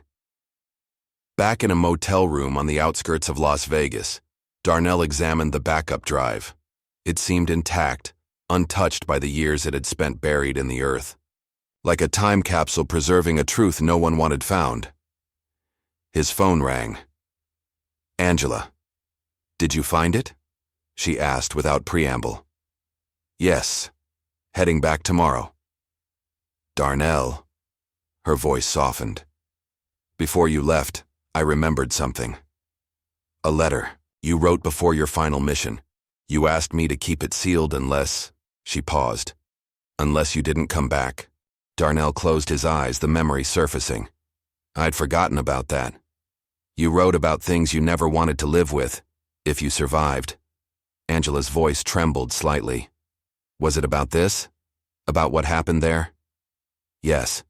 Back in a motel room on the outskirts of Las Vegas, Darnell examined the backup drive. It seemed intact, untouched by the years it had spent buried in the earth. Like a time capsule preserving a truth no one wanted found. His phone rang. "Angela, did you find it?" she asked without preamble. "Yes, heading back tomorrow." "Darnell," her voice softened. "Before you left, I remembered something. A letter you wrote before your final mission. You asked me to keep it sealed unless..." She paused. "Unless you didn't come back." Darnell closed his eyes, the memory surfacing. "I'd forgotten about that. You wrote about things you never wanted to live with, if you survived." Angela's voice trembled slightly. "Was it about this? About what happened there?" "Yes,"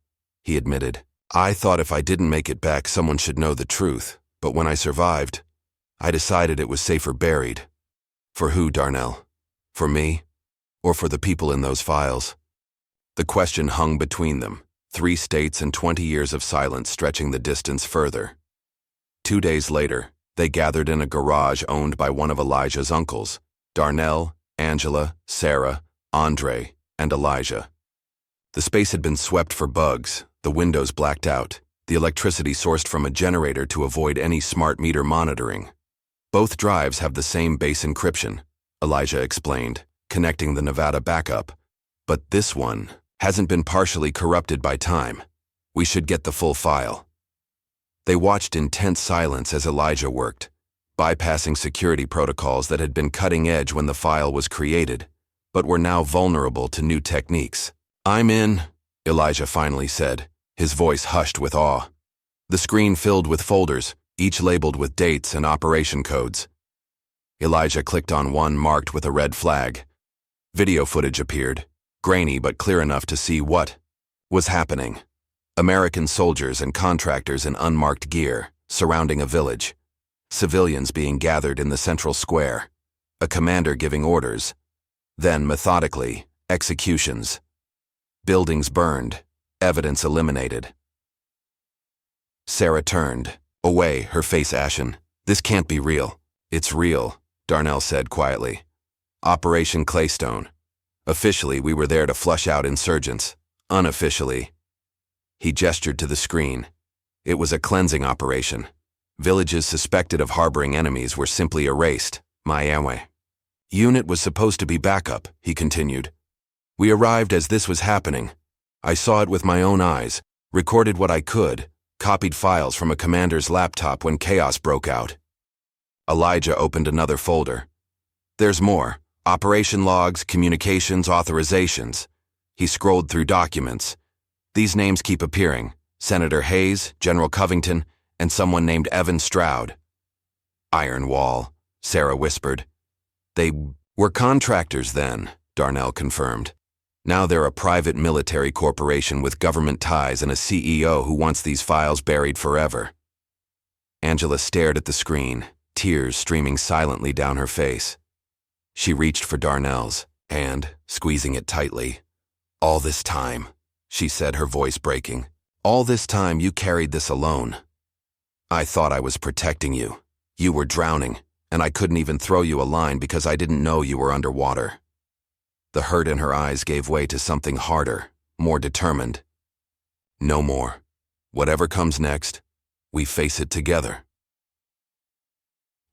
he admitted. "I thought if I didn't make it back, someone should know the truth. But when I survived, I decided it was safer buried." "For who, Darnell? For me? Or for the people in those files?" The question hung between them, 3 states and 20 years of silence stretching the distance further. 2 days later, they gathered in a garage owned by one of Elijah's uncles: Darnell, Angela, Sarah, Andre, and Elijah. The space had been swept for bugs, the windows blacked out, the electricity sourced from a generator to avoid any smart meter monitoring. "Both drives have the same base encryption," Elijah explained, connecting the Nevada backup. "But this one hasn't been partially corrupted by time. We should get the full file." They watched in tense silence as Elijah worked, bypassing security protocols that had been cutting edge when the file was created, but were now vulnerable to new techniques. "I'm in," Elijah finally said, his voice hushed with awe. The screen filled with folders, each labeled with dates and operation codes. Elijah clicked on one marked with a red flag. Video footage appeared, grainy but clear enough to see what was happening. American soldiers and contractors in unmarked gear, surrounding a village. Civilians being gathered in the central square. A commander giving orders. Then, methodically, executions. Buildings burned, evidence eliminated. Sarah turned, away, her face ashen. "This can't be real." "It's real," Darnell said quietly. "Operation Claystone. Officially, we were there to flush out insurgents. Unofficially..." He gestured to the screen. "It was a cleansing operation. Villages suspected of harboring enemies were simply erased. Miami. Unit was supposed to be backup," he continued. "We arrived as this was happening. I saw it with my own eyes, recorded what I could, copied files from a commander's laptop when chaos broke out." Elijah opened another folder. "There's more. Operation logs, communications, authorizations." He scrolled through documents. "These names keep appearing: Senator Hayes, General Covington, and someone named Evan Stroud." "Iron Wall," Sarah whispered. "They were contractors then," Darnell confirmed. "Now they're a private military corporation with government ties and a CEO who wants these files buried forever." Angela stared at the screen, tears streaming silently down her face. She reached for Darnell's hand, squeezing it tightly. "All this time," she said, her voice breaking. "All this time you carried this alone. I thought I was protecting you. You were drowning. and I couldn't even throw you a line because I didn't know you were underwater." The hurt in her eyes gave way to something harder, more determined. "No more. Whatever comes next, we face it together."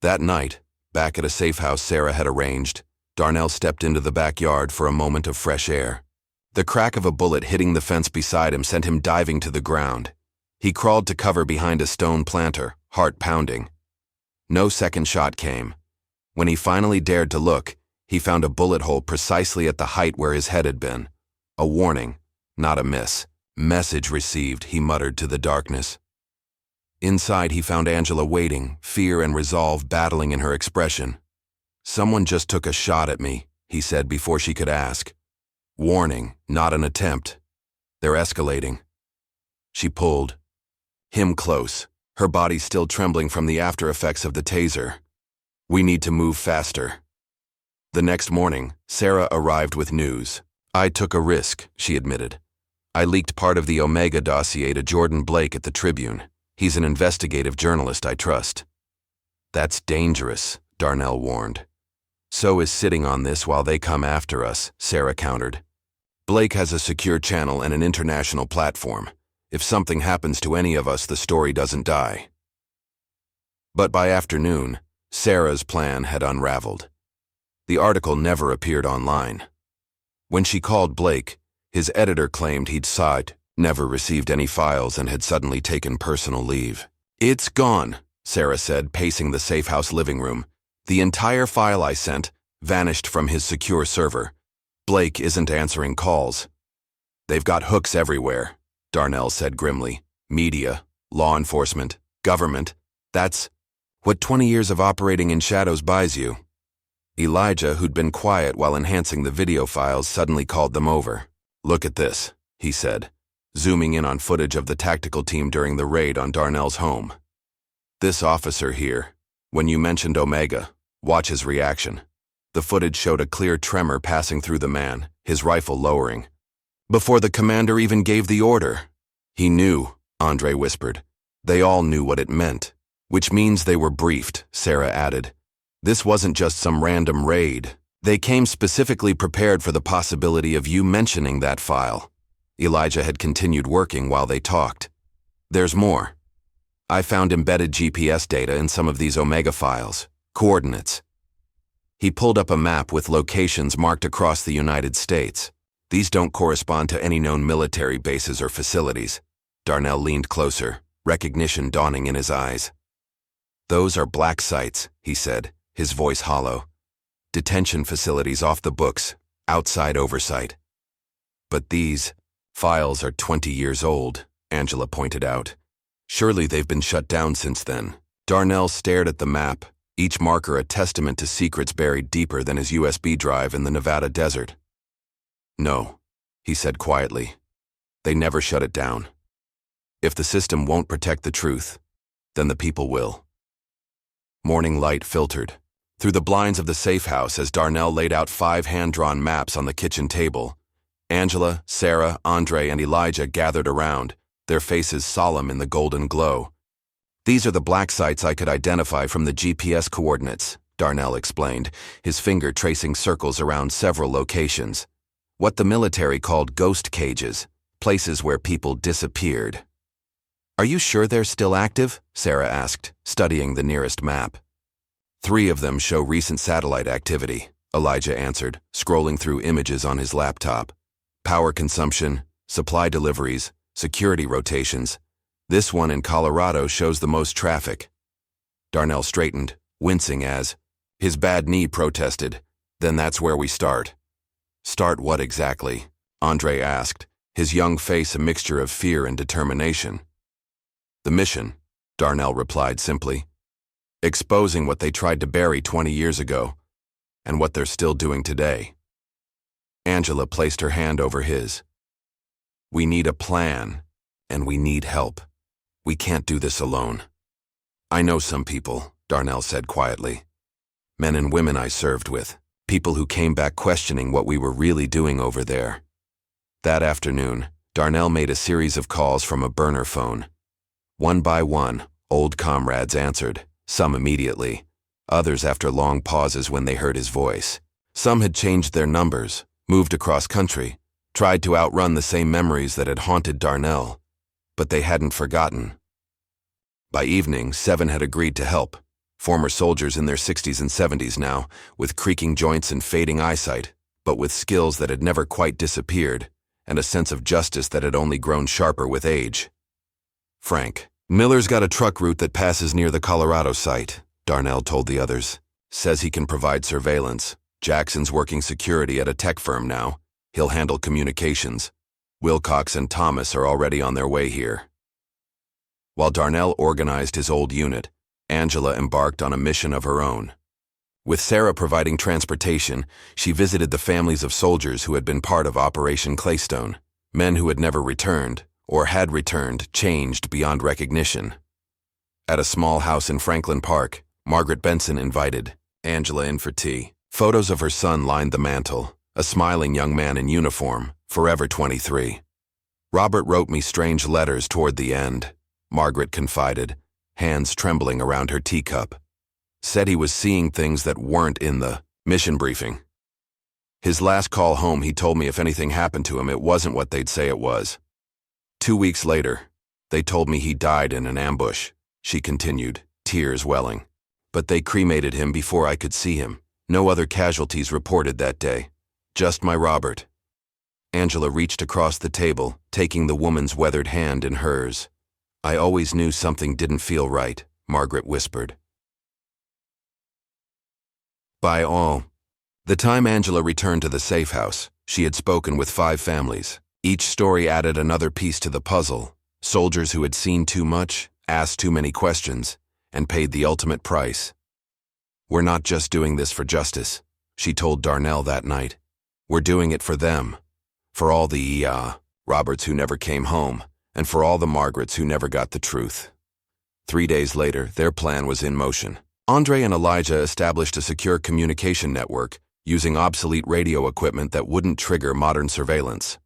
That night, back at a safe house Sarah had arranged, Darnell stepped into the backyard for a moment of fresh air. The crack of a bullet hitting the fence beside him sent him diving to the ground. He crawled to cover behind a stone planter, heart pounding. No second shot came. When he finally dared to look, he found a bullet hole precisely at the height where his head had been. A warning, not a miss. "Message received," he muttered to the darkness. Inside, he found Angela waiting, fear and resolve battling in her expression. "Someone just took a shot at me," he said before she could ask. "Warning, not an attempt. They're escalating." She pulled him close, her body still trembling from the after effects of the taser. "We need to move faster." The next morning, Sarah arrived with news. "I took a risk," she admitted. "I leaked part of the Omega dossier to Jordan Blake at the Tribune. He's an investigative journalist I trust." "That's dangerous," Darnell warned. "So is sitting on this while they come after us," Sarah countered. "Blake has a secure channel and an international platform. If something happens to any of us, the story doesn't die." But by afternoon, Sarah's plan had unraveled. The article never appeared online. When she called Blake, his editor claimed he'd saw it, never received any files, and had suddenly taken personal leave. "It's gone," Sarah said, pacing the safe house living room. "The entire file I sent vanished from his secure server. Blake isn't answering calls." "They've got hooks everywhere," Darnell said grimly. "Media, law enforcement, government. That's what 20 years of operating in shadows buys you." Elijah, who'd been quiet while enhancing the video files, suddenly called them over. "Look at this," he said, zooming in on footage of the tactical team during the raid on Darnell's home. "This officer here, when you mentioned Omega, watch his reaction." The footage showed a clear tremor passing through the man, his rifle lowering. "Before the commander even gave the order." "He knew," Andre whispered. "They all knew what it meant." "Which means they were briefed," Sarah added. "This wasn't just some random raid. They came specifically prepared for the possibility of you mentioning that file." Elijah had continued working while they talked. "There's more. I found embedded GPS data in some of these Omega files, coordinates." He pulled up a map with locations marked across the United States. "These don't correspond to any known military bases or facilities." Darnell leaned closer, recognition dawning in his eyes. "Those are black sites," he said, his voice hollow. "Detention facilities off the books, outside oversight." "But these files are 20 years old," Angela pointed out. "Surely they've been shut down since then." Darnell stared at the map, each marker a testament to secrets buried deeper than his USB drive in the Nevada desert. "No," he said quietly. "They never shut it down. If the system won't protect the truth, then the people will." Morning light filtered through the blinds of the safe house as Darnell laid out 5 hand-drawn maps on the kitchen table. Angela, Sarah, Andre, and Elijah gathered around, their faces solemn in the golden glow. "These are the black sites I could identify from the GPS coordinates," Darnell explained, his finger tracing circles around several locations. "What the military called ghost cages, places where people disappeared." "Are you sure they're still active?" Sarah asked, studying the nearest map. 3 of them show recent satellite activity," Elijah answered, scrolling through images on his laptop. "Power consumption, supply deliveries, security rotations. This one in Colorado shows the most traffic." Darnell straightened, wincing as his bad knee protested. "Then that's where we start." "Start what exactly?" Andre asked, his young face a mixture of fear and determination. "The mission," Darnell replied simply. "Exposing what they tried to bury 20 years ago, and what they're still doing today." Angela placed her hand over his. "We need a plan, and we need help. We can't do this alone." "I know some people," Darnell said quietly. "Men and women I served with, people who came back questioning what we were really doing over there." That afternoon, Darnell made a series of calls from a burner phone. One by one, old comrades answered, some immediately, others after long pauses when they heard his voice. Some had changed their numbers, moved across country, tried to outrun the same memories that had haunted Darnell, but they hadn't forgotten. By evening, 7 had agreed to help, former soldiers in their 60s and 70s now, with creaking joints and fading eyesight, but with skills that had never quite disappeared, and a sense of justice that had only grown sharper with age. Frank. Miller's got a truck route that passes near the Colorado site, Darnell told the others. Says he can provide surveillance. Jackson's working security at a tech firm now. He'll handle communications. Wilcox and Thomas are already on their way here. While Darnell organized his old unit, Angela embarked on a mission of her own. With Sarah providing transportation, she visited the families of soldiers who had been part of Operation Claystone, men who had never returned, or had returned, changed beyond recognition. At a small house in Franklin Park, Margaret Benson invited Angela in for tea. Photos of her son lined the mantel, a smiling young man in uniform, forever 23. Robert wrote me strange letters toward the end, Margaret confided, hands trembling around her teacup. Said he was seeing things that weren't in the mission briefing. His last call home, he told me if anything happened to him, it wasn't what they'd say it was. 2 weeks later, they told me he died in an ambush, she continued, tears welling. But they cremated him before I could see him. No other casualties reported that day. Just my Robert. Angela reached across the table, taking the woman's weathered hand in hers. I always knew something didn't feel right, Margaret whispered. By all. The time Angela returned to the safe house, she had spoken with 5 families. Each story added another piece to the puzzle. Soldiers who had seen too much, asked too many questions, and paid the ultimate price. We're not just doing this for justice, she told Darnell that night. We're doing it for them. For all the Roberts who never came home, and for all the Margarets who never got the truth. 3 days later, their plan was in motion. Andre and Elijah established a secure communication network using obsolete radio equipment that wouldn't trigger modern surveillance.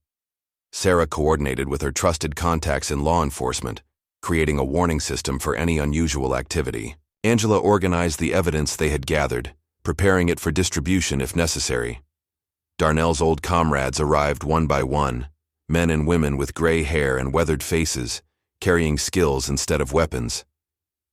Sarah coordinated with her trusted contacts in law enforcement, creating a warning system for any unusual activity. Angela organized the evidence they had gathered, preparing it for distribution if necessary. Darnell's old comrades arrived one by one, men and women with gray hair and weathered faces, carrying skills instead of weapons.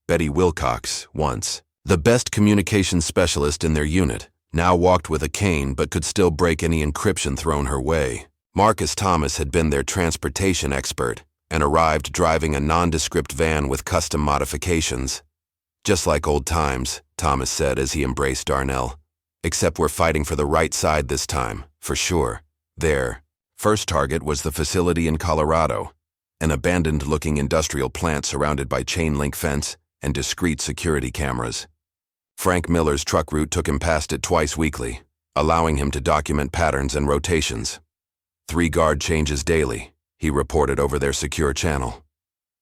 Betty Wilcox, once the best communications specialist in their unit, now walked with a cane but could still break any encryption thrown her way. Marcus Thomas had been their transportation expert and arrived driving a nondescript van with custom modifications. Just like old times, Thomas said as he embraced Darnell. Except we're fighting for the right side this time, for sure. Their first target was the facility in Colorado, an abandoned-looking industrial plant surrounded by chain-link fence and discreet security cameras. Frank Miller's truck route took him past it twice weekly, allowing him to document patterns and rotations. 3 guard changes daily, he reported over their secure channel.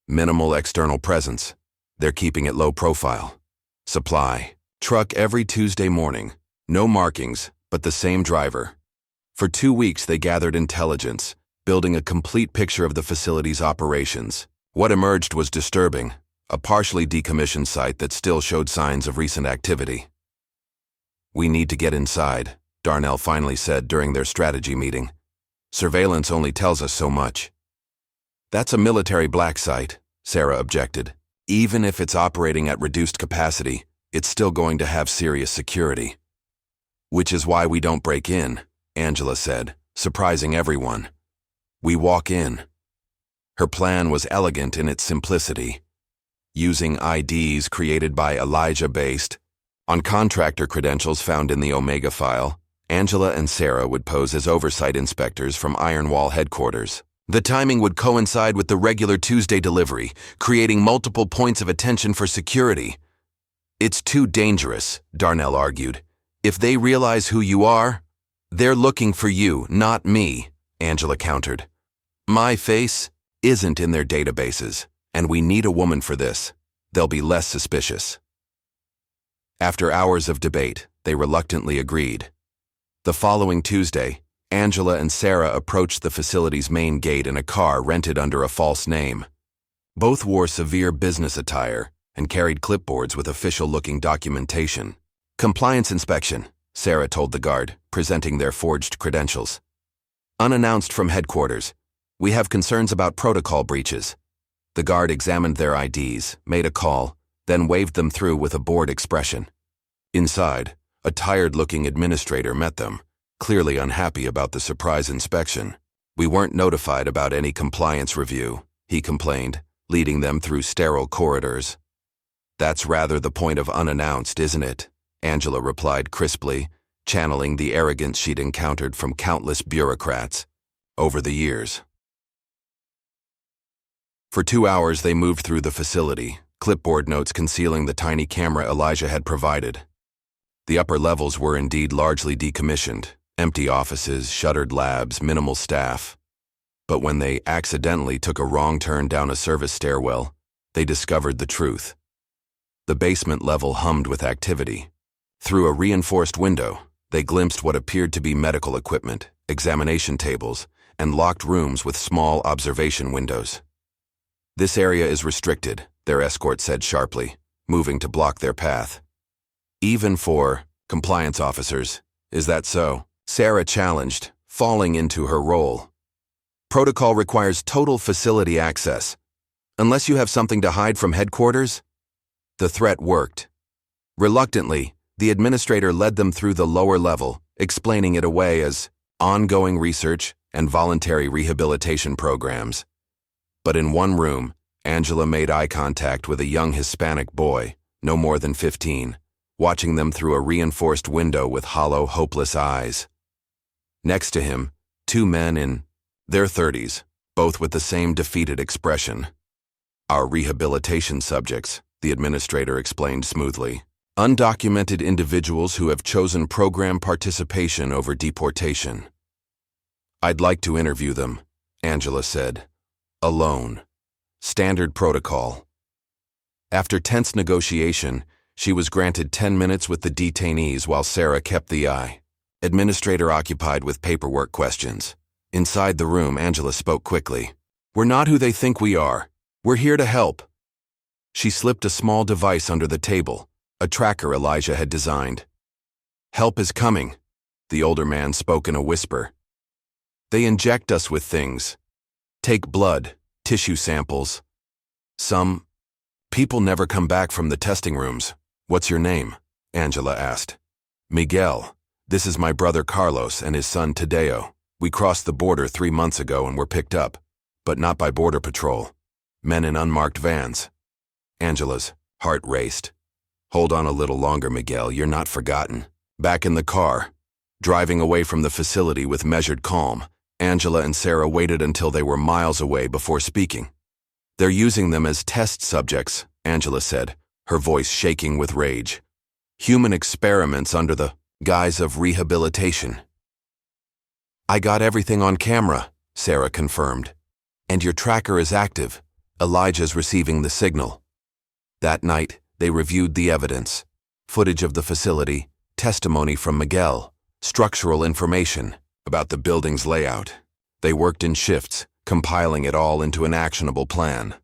Minimal external presence. They're keeping it low profile. Supply. Truck every Tuesday morning. No markings, but the same driver. For 2 weeks they gathered intelligence, building a complete picture of the facility's operations. What emerged was disturbing. A partially decommissioned site that still showed signs of recent activity. We need to get inside, Darnell finally said during their strategy meeting. Surveillance only tells us so much. That's a military black site, Sarah objected. Even if it's operating at reduced capacity, it's still going to have serious security. Which is why we don't break in, Angela said, surprising everyone. We walk in. Her plan was elegant in its simplicity. Using IDs created by Elijah based on contractor credentials found in the Omega file, Angela and Sarah would pose as oversight inspectors from Iron Wall headquarters. The timing would coincide with the regular Tuesday delivery, creating multiple points of attention for security. It's too dangerous, Darnell argued. If they realize who you are, they're looking for you, not me, Angela countered. My face isn't in their databases, and we need a woman for this. They'll be less suspicious. After hours of debate, they reluctantly agreed. The following Tuesday, Angela and Sarah approached the facility's main gate in a car rented under a false name. Both wore severe business attire, and carried clipboards with official-looking documentation. "Compliance inspection," Sarah told the guard, presenting their forged credentials. "Unannounced from headquarters. We have concerns about protocol breaches." The guard examined their IDs, made a call, then waved them through with a bored expression. Inside, a tired-looking administrator met them, clearly unhappy about the surprise inspection. "We weren't notified about any compliance review," he complained, leading them through sterile corridors. "That's rather the point of unannounced, isn't it?" Angela replied crisply, channeling the arrogance she'd encountered from countless bureaucrats over the years. For 2 hours they moved through the facility, clipboard notes concealing the tiny camera Elijah had provided. The upper levels were indeed largely decommissioned, empty offices, shuttered labs, minimal staff. But when they accidentally took a wrong turn down a service stairwell, they discovered the truth. The basement level hummed with activity. Through a reinforced window, they glimpsed what appeared to be medical equipment, examination tables, and locked rooms with small observation windows. "This area is restricted," their escort said sharply, moving to block their path. "Even for compliance officers, is that so?" Sarah challenged, falling into her role. "Protocol requires total facility access. Unless you have something to hide from headquarters?" The threat worked. Reluctantly, the administrator led them through the lower level, explaining it away as ongoing research and voluntary rehabilitation programs. But in one room, Angela made eye contact with a young Hispanic boy, no more than 15, watching them through a reinforced window with hollow, hopeless eyes. Next to him, 2 men in their 30s, both with the same defeated expression. "Our rehabilitation subjects," the administrator explained smoothly. "Undocumented individuals who have chosen program participation over deportation." "I'd like to interview them," Angela said. "Alone. Standard protocol." After tense negotiation, she was granted 10 minutes with the detainees while Sarah kept the eye. Administrator occupied with paperwork questions. Inside the room, Angela spoke quickly. "We're not who they think we are. We're here to help." She slipped a small device under the table, a tracker Elijah had designed. "Help is coming," the older man spoke in a whisper. "They inject us with things. Take blood, tissue samples. Some people never come back from the testing rooms." "What's your name?" Angela asked. "Miguel. This is my brother Carlos and his son Tadeo. We crossed the border 3 months ago and were picked up, but not by Border Patrol. Men in unmarked vans." Angela's heart raced. "Hold on a little longer, Miguel, you're not forgotten." Back in the car, driving away from the facility with measured calm, Angela and Sarah waited until they were miles away before speaking. "They're using them as test subjects," Angela said, her voice shaking with rage. "Human experiments under the guise of rehabilitation." "I got everything on camera," Sarah confirmed. "And your tracker is active. Elijah's receiving the signal." That night, they reviewed the evidence. Footage of the facility, testimony from Miguel, structural information about the building's layout. They worked in shifts, compiling it all into an actionable plan.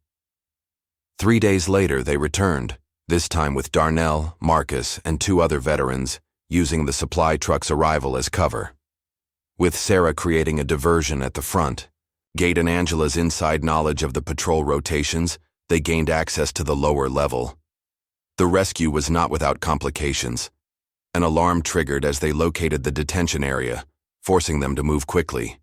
3 days later, they returned, this time with Darnell, Marcus, and 2 other veterans, using the supply truck's arrival as cover. With Sarah creating a diversion at the front, Gate and Angela's inside knowledge of the patrol rotations, they gained access to the lower level. The rescue was not without complications. An alarm triggered as they located the detention area, forcing them to move quickly.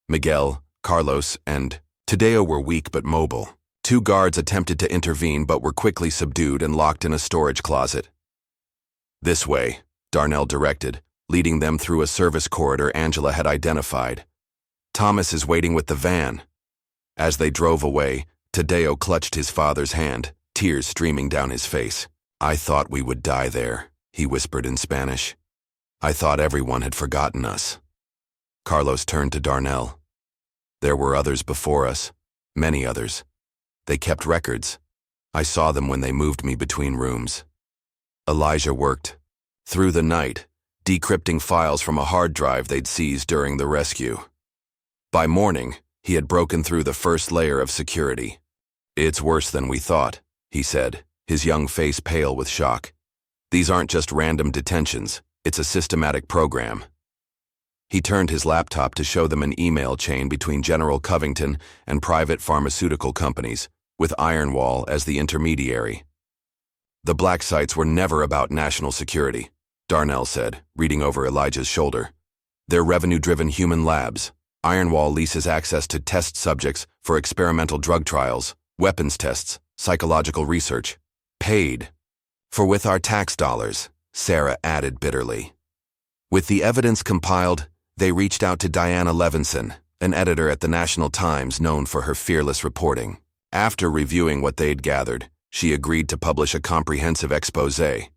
Miguel, Carlos, and Tadeo were weak but mobile. 2 guards attempted to intervene but were quickly subdued and locked in a storage closet. "This way," Darnell directed, leading them through a service corridor Angela had identified. "Thomas is waiting with the van." As they drove away, Tadeo clutched his father's hand, tears streaming down his face. "I thought we would die there," he whispered in Spanish. "I thought everyone had forgotten us." Carlos turned to Darnell. "There were others before us, many others. They kept records. I saw them when they moved me between rooms." Elijah worked through the night, decrypting files from a hard drive they'd seized during the rescue. By morning, he had broken through the first layer of security. "It's worse than we thought," he said, his young face pale with shock. "These aren't just random detentions, it's a systematic program." He turned his laptop to show them an email chain between General Covington and private pharmaceutical companies, with Ironwall as the intermediary. "The black sites were never about national security," Darnell said, reading over Elijah's shoulder. "They're revenue-driven human labs. Ironwall leases access to test subjects for experimental drug trials, weapons tests, psychological research. Paid. For with our tax dollars," Sarah added bitterly. With the evidence compiled, they reached out to Diana Levinson, an editor at the National Times known for her fearless reporting. After reviewing what they'd gathered, she agreed to publish a comprehensive exposé.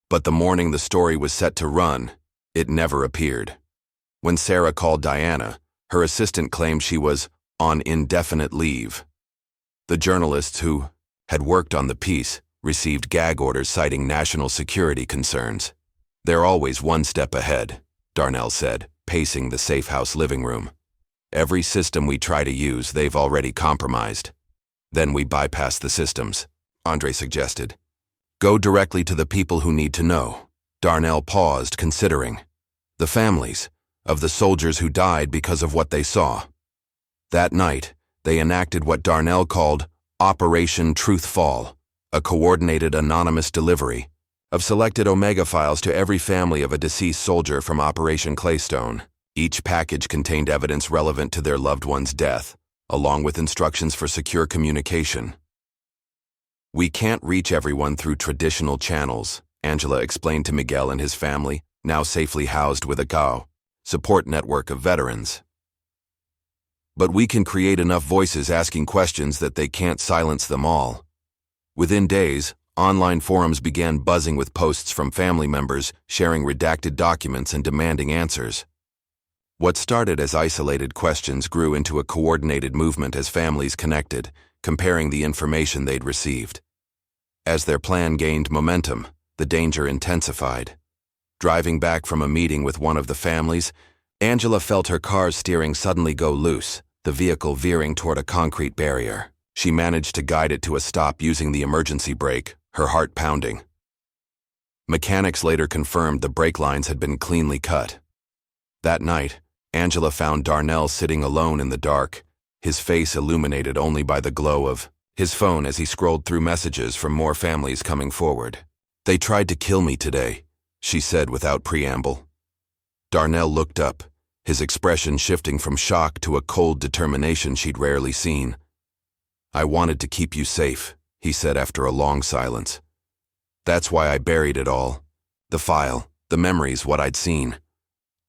But the morning the story was set to run, it never appeared. When Sarah called Diana, her assistant claimed she was on indefinite leave. The journalists who had worked on the piece received gag orders citing national security concerns. "They're always one step ahead," Darnell said, pacing the safe house living room. "Every system we try to use, they've already compromised. Then we bypass the systems," Andre suggested. "Go directly to the people who need to know." Darnell paused, considering. The families of the soldiers who died because of what they saw. That night, they enacted what Darnell called Operation Truth Fall, a coordinated anonymous delivery of selected Omega files to every family of a deceased soldier from Operation Claystone. Each package contained evidence relevant to their loved one's death, along with instructions for secure communication. "We can't reach everyone through traditional channels," Angela explained to Miguel and his family, now safely housed with a GAO support network of veterans. "But we can create enough voices asking questions that they can't silence them all." Within days, online forums began buzzing with posts from family members sharing redacted documents and demanding answers. What started as isolated questions grew into a coordinated movement as families connected, comparing the information they'd received. As their plan gained momentum, the danger intensified. Driving back from a meeting with one of the families, Angela felt her car's steering suddenly go loose, the vehicle veering toward a concrete barrier. She managed to guide it to a stop using the emergency brake, her heart pounding. Mechanics later confirmed the brake lines had been cleanly cut. That night, Angela found Darnell sitting alone in the dark, his face illuminated only by the glow of his phone as he scrolled through messages from more families coming forward. "They tried to kill me today," she said without preamble. Darnell looked up, his expression shifting from shock to a cold determination she'd rarely seen. "I wanted to keep you safe," he said after a long silence. "That's why I buried it all. The file, the memories, what I'd seen.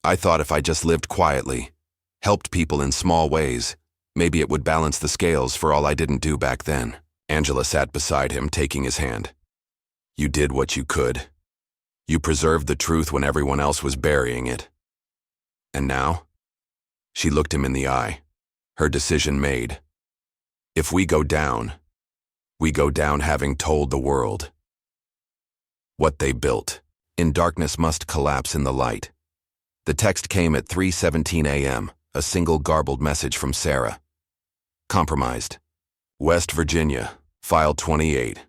I thought if I just lived quietly, helped people in small ways, maybe it would balance the scales for all I didn't do back then." Angela sat beside him, taking his hand. "You did what you could. You preserved the truth when everyone else was burying it. And now?" She looked him in the eye, her decision made. "If we go down having told the world. What they built in darkness must collapse in the light." The text came at 3:17 a.m., a single garbled message from Sarah. "Compromised. West Virginia, file 28.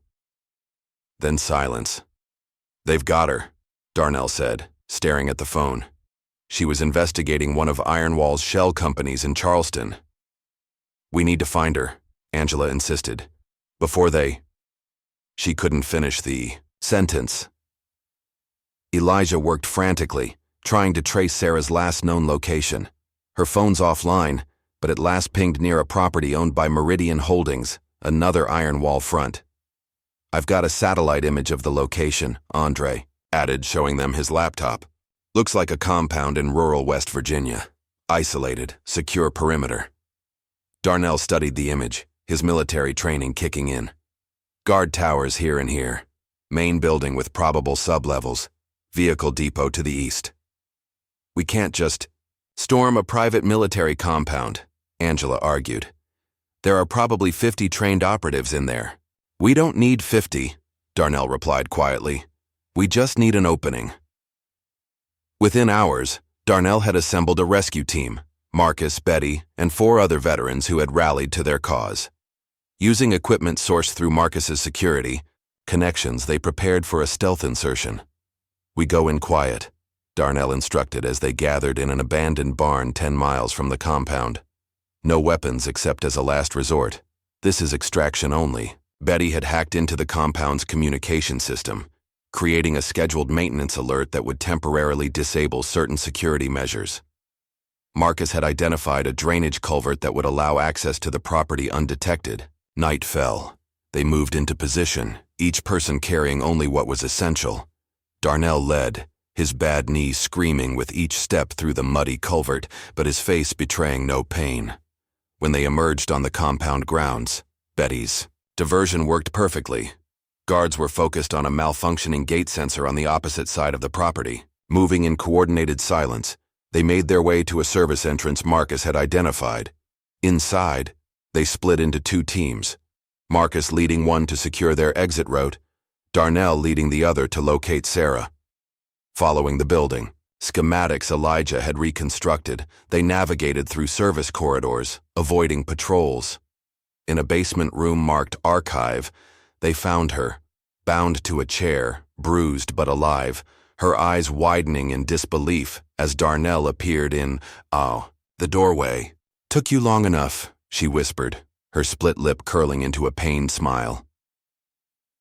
Then silence. "They've got her," Darnell said, staring at the phone. "She was investigating one of Ironwall's shell companies in Charleston." "We need to find her," Angela insisted. "Before they—" She couldn't finish the sentence. Elijah worked frantically, trying to trace Sarah's last known location. Her phone's offline, but it last pinged near a property owned by Meridian Holdings, another Ironwall front. "I've got a satellite image of the location," Andre added, showing them his laptop. "Looks like a compound in rural West Virginia. Isolated, secure perimeter." Darnell studied the image, his military training kicking in. Guard towers here and here. Main building with probable sublevels. Vehicle depot to the east. "We can't just storm a private military compound," Angela argued. "There are probably 50 trained operatives in there." "We don't need 50, Darnell replied quietly. "We just need an opening." Within hours, Darnell had assembled a rescue team, Marcus, Betty, and 4 other veterans who had rallied to their cause. Using equipment sourced through Marcus's security, connections, they prepared for a stealth insertion. "We go in quiet," Darnell instructed as they gathered in an abandoned barn 10 miles from the compound. "No weapons except as a last resort. This is extraction only." Betty had hacked into the compound's communication system, creating a scheduled maintenance alert that would temporarily disable certain security measures. Marcus had identified a drainage culvert that would allow access to the property undetected. Night fell. They moved into position, each person carrying only what was essential. Darnell led, his bad knees screaming with each step through the muddy culvert, but his face betraying no pain. When they emerged on the compound grounds, Betty's diversion worked perfectly. Guards were focused on a malfunctioning gate sensor on the opposite side of the property. Moving in coordinated silence, they made their way to a service entrance Marcus had identified. Inside, they split into 2 teams, Marcus leading one to secure their exit route, Darnell leading the other to locate Sarah. Following the building, schematics Elijah had reconstructed, they navigated through service corridors, avoiding patrols. In a basement room marked Archive, they found her, bound to a chair, bruised but alive, her eyes widening in disbelief as Darnell appeared in, the doorway. "Took you long enough," she whispered, her split lip curling into a pained smile.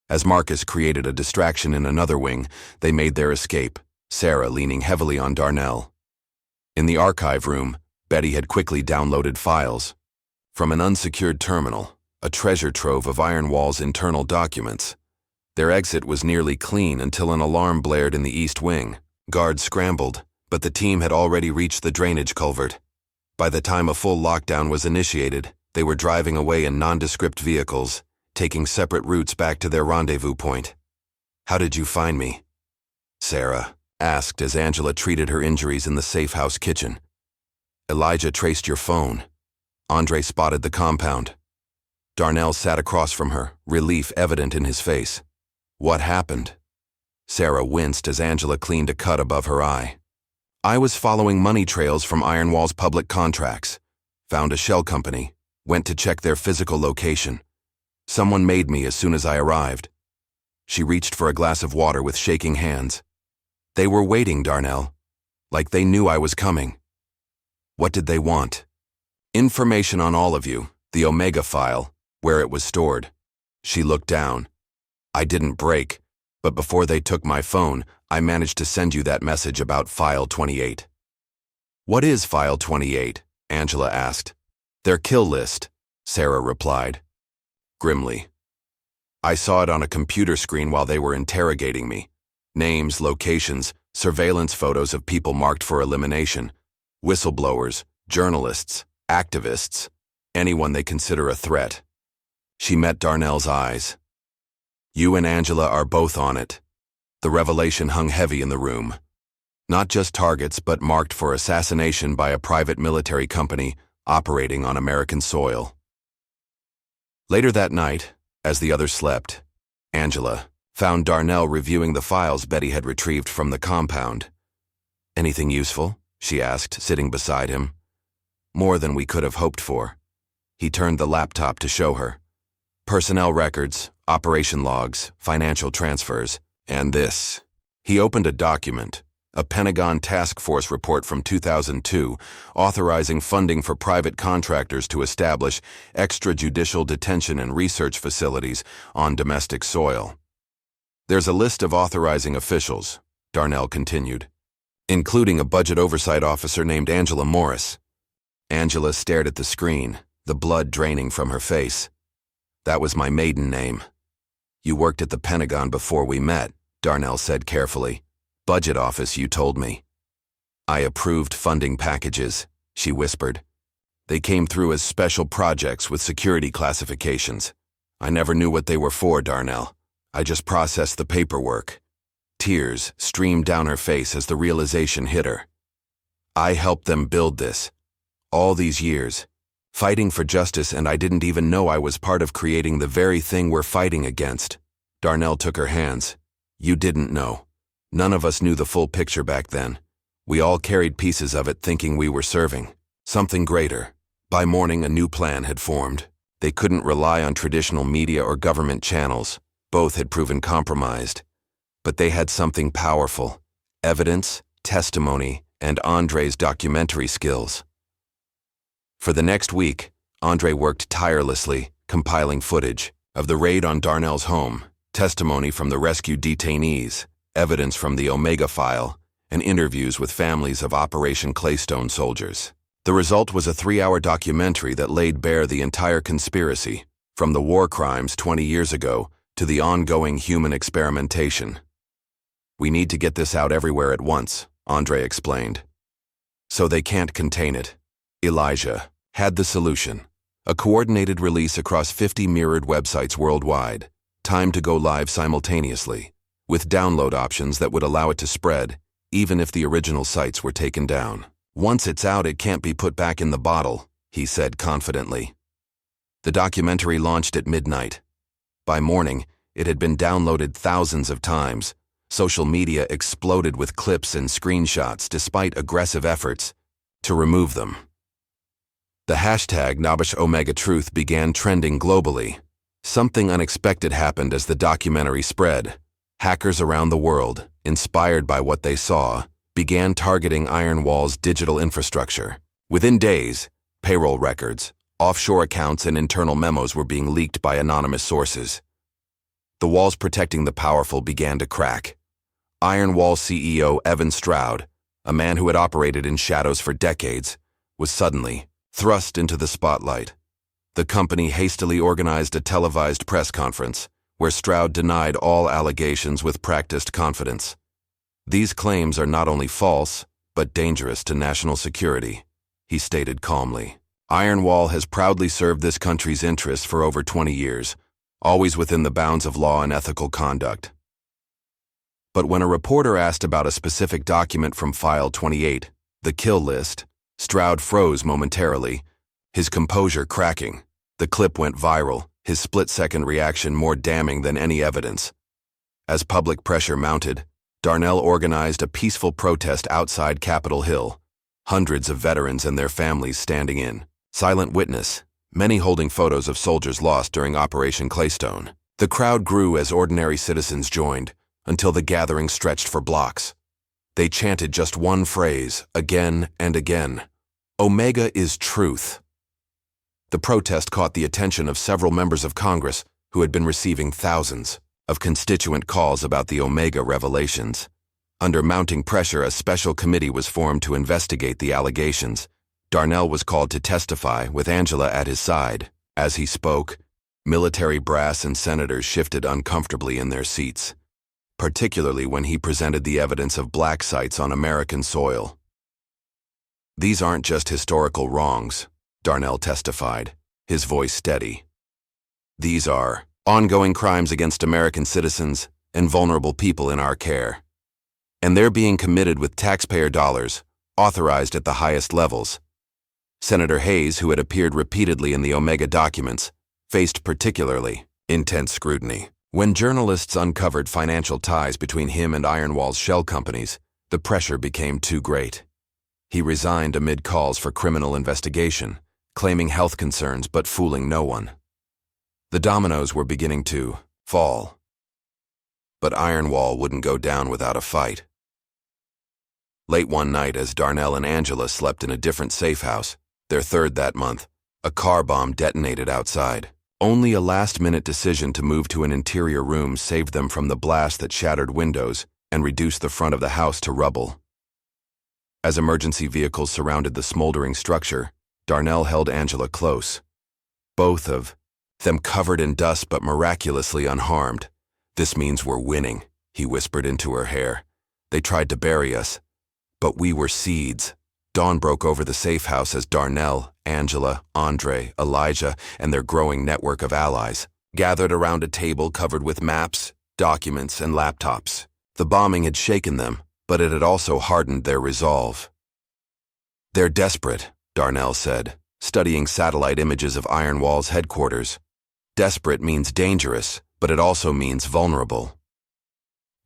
As Marcus created a distraction in another wing, they made their escape, Sarah leaning heavily on Darnell. In the archive room, Betty had quickly downloaded files. From an unsecured terminal, a treasure trove of Iron Wall's internal documents. Their exit was nearly clean until an alarm blared in the east wing. Guards scrambled, but the team had already reached the drainage culvert. By the time a full lockdown was initiated, they were driving away in nondescript vehicles, taking separate routes back to their rendezvous point. "How did you find me?" Sarah asked as Angela treated her injuries in the safe house kitchen. "Elijah traced your phone. Andre spotted the compound." Darnell sat across from her, relief evident in his face. "What happened?" Sarah winced as Angela cleaned a cut above her eye. "I was following money trails from Iron Wall's public contracts. Found a shell company. Went to check their physical location. Someone made me as soon as I arrived." She reached for a glass of water with shaking hands. "They were waiting, Darnell. Like they knew I was coming." "What did they want?" "Information on all of you, the Omega file, where it was stored." She looked down. "I didn't break, but before they took my phone, I managed to send you that message about File 28. "What is File 28? Angela asked. "Their kill list," Sarah replied. Grimly. "I saw it on a computer screen while they were interrogating me. Names, locations, surveillance photos of people marked for elimination. Whistleblowers, journalists, activists, anyone they consider a threat." She met Darnell's eyes. "You and Angela are both on it." The revelation hung heavy in the room. Not just targets, but marked for assassination by a private military company operating on American soil. Later that night, as the others slept, Angela found Darnell reviewing the files Betty had retrieved from the compound. "Anything useful?" she asked, sitting beside him. "More than we could have hoped for." He turned the laptop to show her. "Personnel records, operation logs, financial transfers, and this." He opened a document, a Pentagon Task Force report from 2002, authorizing funding for private contractors to establish extrajudicial detention and research facilities on domestic soil. "There's a list of authorizing officials," Darnell continued, "including a budget oversight officer named Angela Morris." Angela stared at the screen, the blood draining from her face. "That was my maiden name." "You worked at the Pentagon before we met," Darnell said carefully. "Budget office, you told me." "I approved funding packages," she whispered. "They came through as special projects with security classifications. I never knew what they were for, Darnell. I just processed the paperwork." Tears streamed down her face as the realization hit her. "I helped them build this. All these years. Fighting for justice, and I didn't even know I was part of creating the very thing we're fighting against." Darnell took her hands. "You didn't know. None of us knew the full picture back then. We all carried pieces of it thinking we were serving something greater." By morning, a new plan had formed. They couldn't rely on traditional media or government channels. Both had proven compromised, but they had something powerful: evidence, testimony, and Andre's documentary skills. For the next week, Andre worked tirelessly, compiling footage of the raid on Darnell's home, testimony from the rescued detainees, evidence from the Omega file, and interviews with families of Operation Claystone soldiers. The result was a 3-hour documentary that laid bare the entire conspiracy, from the war crimes 20 years ago to the ongoing human experimentation. "We need to get this out everywhere at once," Andre explained. "So they can't contain it." Elijah had the solution: a coordinated release across 50 mirrored websites worldwide, timed to go live simultaneously, with download options that would allow it to spread, even if the original sites were taken down. "Once it's out, it can't be put back in the bottle," he said confidently. The documentary launched at midnight. By morning, it had been downloaded thousands of times. Social media exploded with clips and screenshots despite aggressive efforts to remove them. The hashtag #NabishOmegaTruth began trending globally. Something unexpected happened as the documentary spread. Hackers around the world, inspired by what they saw, began targeting Iron Wall's digital infrastructure. Within days, payroll records, offshore accounts, and internal memos were being leaked by anonymous sources. The walls protecting the powerful began to crack. Iron Wall CEO Evan Stroud, a man who had operated in shadows for decades, was suddenly thrust into the spotlight. The company hastily organized a televised press conference, where Stroud denied all allegations with practiced confidence. "These claims are not only false, but dangerous to national security," he stated calmly. "Iron Wall has proudly served this country's interests for over 20 years, always within the bounds of law and ethical conduct." But when a reporter asked about a specific document from File 28, the kill list, Stroud froze momentarily, his composure cracking. The clip went viral, his split-second reaction more damning than any evidence. As public pressure mounted, Darnell organized a peaceful protest outside Capitol Hill, hundreds of veterans and their families standing in silent witness, many holding photos of soldiers lost during Operation Claystone. The crowd grew as ordinary citizens joined, until the gathering stretched for blocks. They chanted just one phrase, again and again: "Omega is truth." The protest caught the attention of several members of Congress who had been receiving thousands of constituent calls about the Omega revelations. Under mounting pressure, a special committee was formed to investigate the allegations. Darnell was called to testify, with Angela at his side. As he spoke, military brass and senators shifted uncomfortably in their seats, particularly when he presented the evidence of black sites on American soil. "These aren't just historical wrongs," Darnell testified, his voice steady. "These are ongoing crimes against American citizens and vulnerable people in our care. And they're being committed with taxpayer dollars, authorized at the highest levels." Senator Hayes, who had appeared repeatedly in the Omega documents, faced particularly intense scrutiny. When journalists uncovered financial ties between him and Iron Wall's shell companies, the pressure became too great. He resigned amid calls for criminal investigation, claiming health concerns but fooling no one. The dominoes were beginning to fall. But Iron Wall wouldn't go down without a fight. Late one night, as Darnell and Angela slept in a different safe house, their third that month, a car bomb detonated outside. Only a last-minute decision to move to an interior room saved them from the blast that shattered windows and reduced the front of the house to rubble. As emergency vehicles surrounded the smoldering structure, Darnell held Angela close. Both of them covered in dust but miraculously unharmed. "This means we're winning," he whispered into her hair. "They tried to bury us, but we were seeds." Dawn broke over the safe house as Darnell, Angela, Andre, Elijah, and their growing network of allies gathered around a table covered with maps, documents, and laptops. The bombing had shaken them, but it had also hardened their resolve. "They're desperate," Darnell said, studying satellite images of Iron Wall's headquarters. "Desperate means dangerous, but it also means vulnerable."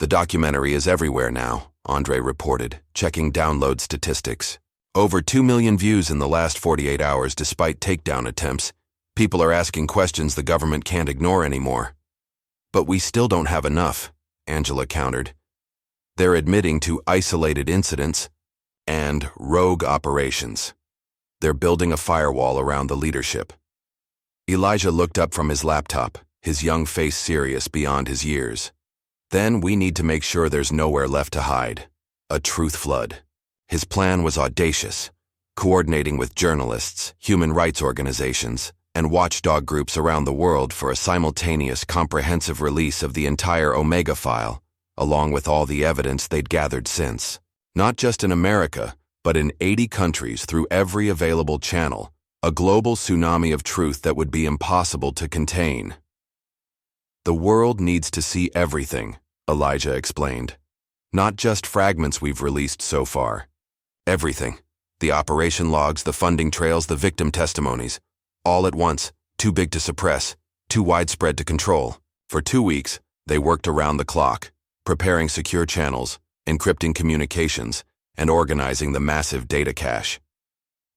"The documentary is everywhere now," Andre reported, checking download statistics. "Over 2 million views in the last 48 hours despite takedown attempts. People are asking questions the government can't ignore anymore." But we still don't have enough, Angela countered. They're admitting to isolated incidents and rogue operations. They're building a firewall around the leadership. Elijah looked up from his laptop, his young face serious beyond his years. Then we need to make sure there's nowhere left to hide. A truth flood. His plan was audacious, coordinating with journalists, human rights organizations, and watchdog groups around the world for a simultaneous comprehensive release of the entire Omega file, along with all the evidence they'd gathered since. Not just in America, but in 80 countries through every available channel, a global tsunami of truth that would be impossible to contain. The world needs to see everything, Elijah explained. Not just fragments we've released so far. Everything. The operation logs, the funding trails, the victim testimonies. All at once, too big to suppress, too widespread to control. For 2 weeks, they worked around the clock, preparing secure channels, encrypting communications, and organizing the massive data cache.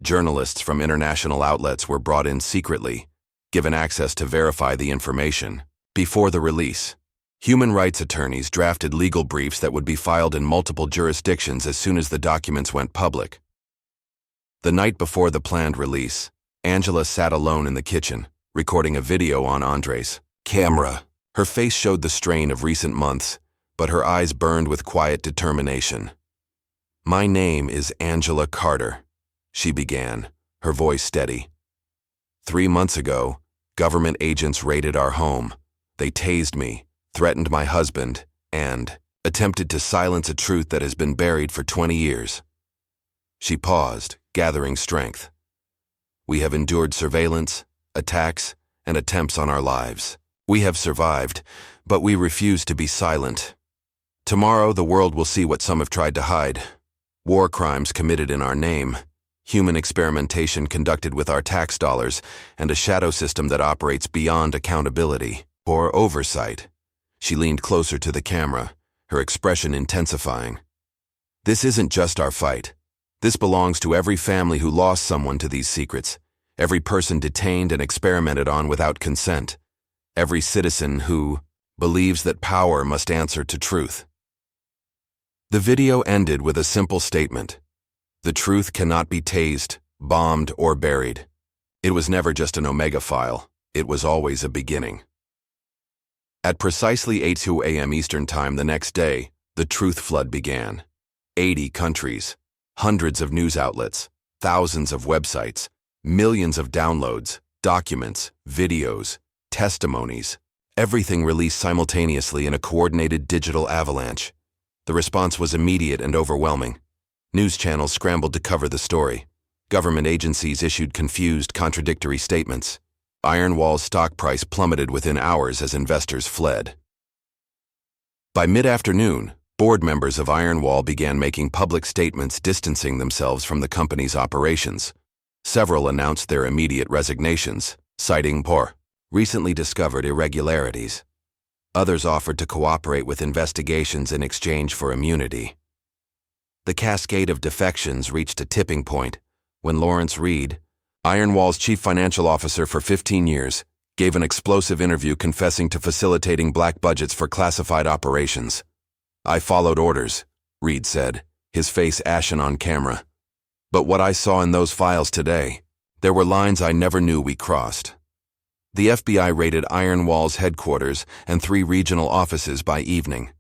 Journalists from international outlets were brought in secretly, given access to verify the information. Before the release, human rights attorneys drafted legal briefs that would be filed in multiple jurisdictions as soon as the documents went public. The night before the planned release, Angela sat alone in the kitchen, recording a video on Andre's camera. Her face showed the strain of recent months, but her eyes burned with quiet determination. "My name is Angela Carter," she began, her voice steady. 3 months ago, government agents raided our home. They tased me, threatened my husband, and attempted to silence a truth that has been buried for 20 years. She paused, gathering strength. We have endured surveillance, attacks, and attempts on our lives. We have survived, but we refuse to be silent. Tomorrow, the world will see what some have tried to hide. War crimes committed in our name, human experimentation conducted with our tax dollars, and a shadow system that operates beyond accountability or oversight. She leaned closer to the camera, her expression intensifying. This isn't just our fight. This belongs to every family who lost someone to these secrets, every person detained and experimented on without consent, every citizen who believes that power must answer to truth. The video ended with a simple statement. The truth cannot be tased, bombed, or buried. It was never just an Omega file. It was always a beginning. At precisely 8:02 a.m. Eastern Time the next day, the truth flood began. 80 countries, hundreds of news outlets, thousands of websites, millions of downloads, documents, videos, testimonies, everything released simultaneously in a coordinated digital avalanche. The response was immediate and overwhelming. News channels scrambled to cover the story. Government agencies issued confused, contradictory statements. Iron Wall's stock price plummeted within hours as investors fled. By mid-afternoon, board members of Iron Wall began making public statements distancing themselves from the company's operations. Several announced their immediate resignations, citing poor, recently discovered irregularities. Others offered to cooperate with investigations in exchange for immunity. The cascade of defections reached a tipping point when Lawrence Reed, Iron Wall's chief financial officer for 15 years, gave an explosive interview confessing to facilitating black budgets for classified operations. "I followed orders," Reed said, his face ashen on camera. "But what I saw in those files today, there were lines I never knew we crossed." The FBI raided Iron Wall's headquarters and 3 regional offices by evening.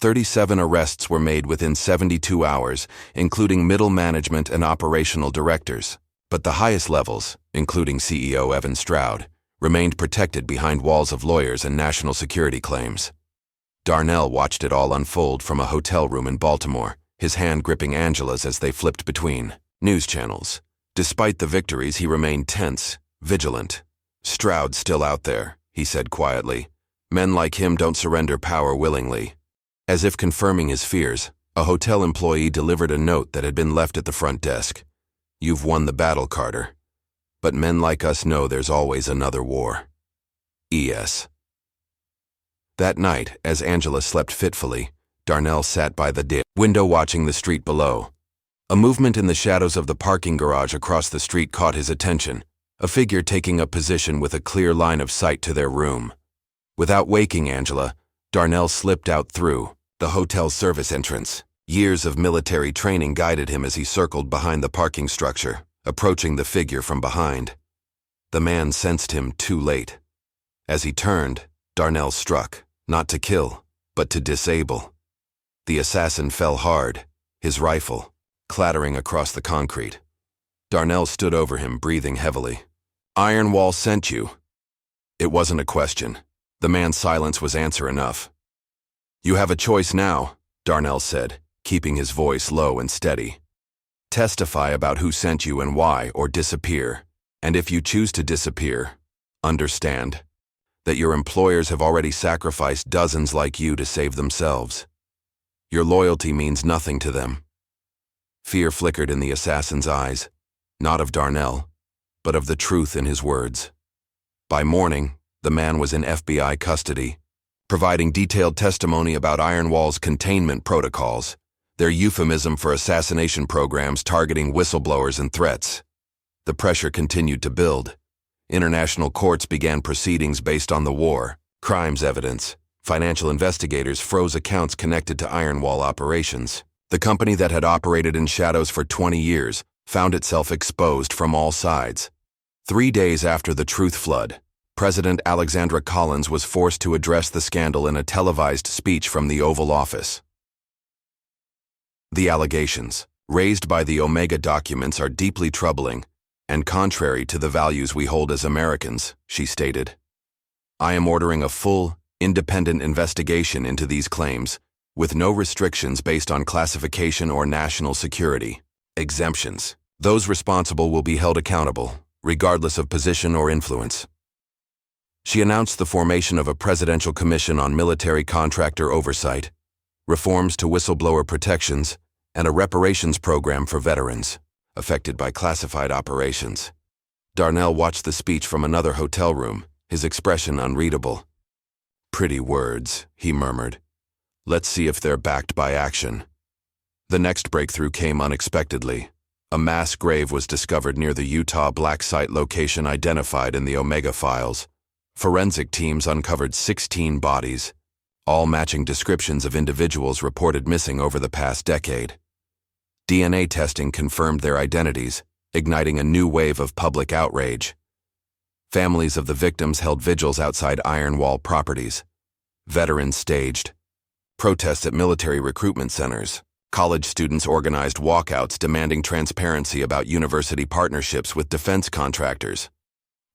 37 arrests were made within 72 hours, including middle management and operational directors. But the highest levels, including CEO Evan Stroud, remained protected behind walls of lawyers and national security claims. Darnell watched it all unfold from a hotel room in Baltimore, his hand gripping Angela's as they flipped between news channels. Despite the victories, he remained tense, vigilant. "Stroud's still out there," he said quietly. "Men like him don't surrender power willingly." As if confirming his fears, a hotel employee delivered a note that had been left at the front desk. "You've won the battle, Carter. But men like us know there's always another war. E.S." That night, as Angela slept fitfully, Darnell sat by the window watching the street below. A movement in the shadows of the parking garage across the street caught his attention, a figure taking up position with a clear line of sight to their room. Without waking Angela, Darnell slipped out through the hotel's service entrance. Years of military training guided him as he circled behind the parking structure, approaching the figure from behind. The man sensed him too late. As he turned, Darnell struck, not to kill, but to disable. The assassin fell hard, his rifle clattering across the concrete. Darnell stood over him, breathing heavily. "Iron Wall sent you." It wasn't a question. The man's silence was answer enough. "You have a choice now," Darnell said, keeping his voice low and steady. "Testify about who sent you and why, or disappear. And if you choose to disappear, understand that your employers have already sacrificed dozens like you to save themselves. Your loyalty means nothing to them." Fear flickered in the assassin's eyes, not of Darnell, but of the truth in his words. By morning, the man was in FBI custody, providing detailed testimony about Iron Wall's containment protocols, their euphemism for assassination programs targeting whistleblowers and threats. The pressure continued to build. International courts began proceedings based on the war, crimes evidence. Financial investigators froze accounts connected to Iron Wall operations. The company that had operated in shadows for 20 years found itself exposed from all sides. 3 days after the truth flood, President Alexandra Collins was forced to address the scandal in a televised speech from the Oval Office. "The allegations raised by the Omega documents are deeply troubling and contrary to the values we hold as Americans," she stated. "I am ordering a full, independent investigation into these claims, with no restrictions based on classification or national security. Exemptions. Those responsible will be held accountable, regardless of position or influence." She announced the formation of a presidential commission on military contractor oversight, reforms to whistleblower protections, and a reparations program for veterans affected by classified operations. Darnell watched the speech from another hotel room, his expression unreadable. "Pretty words," he murmured. "Let's see if they're backed by action." The next breakthrough came unexpectedly. A mass grave was discovered near the Utah black site location identified in the Omega files. Forensic teams uncovered 16 bodies, all matching descriptions of individuals reported missing over the past decade. DNA testing confirmed their identities, igniting a new wave of public outrage. Families of the victims held vigils outside Iron Wall properties. Veterans staged protests at military recruitment centers. College students organized walkouts demanding transparency about university partnerships with defense contractors.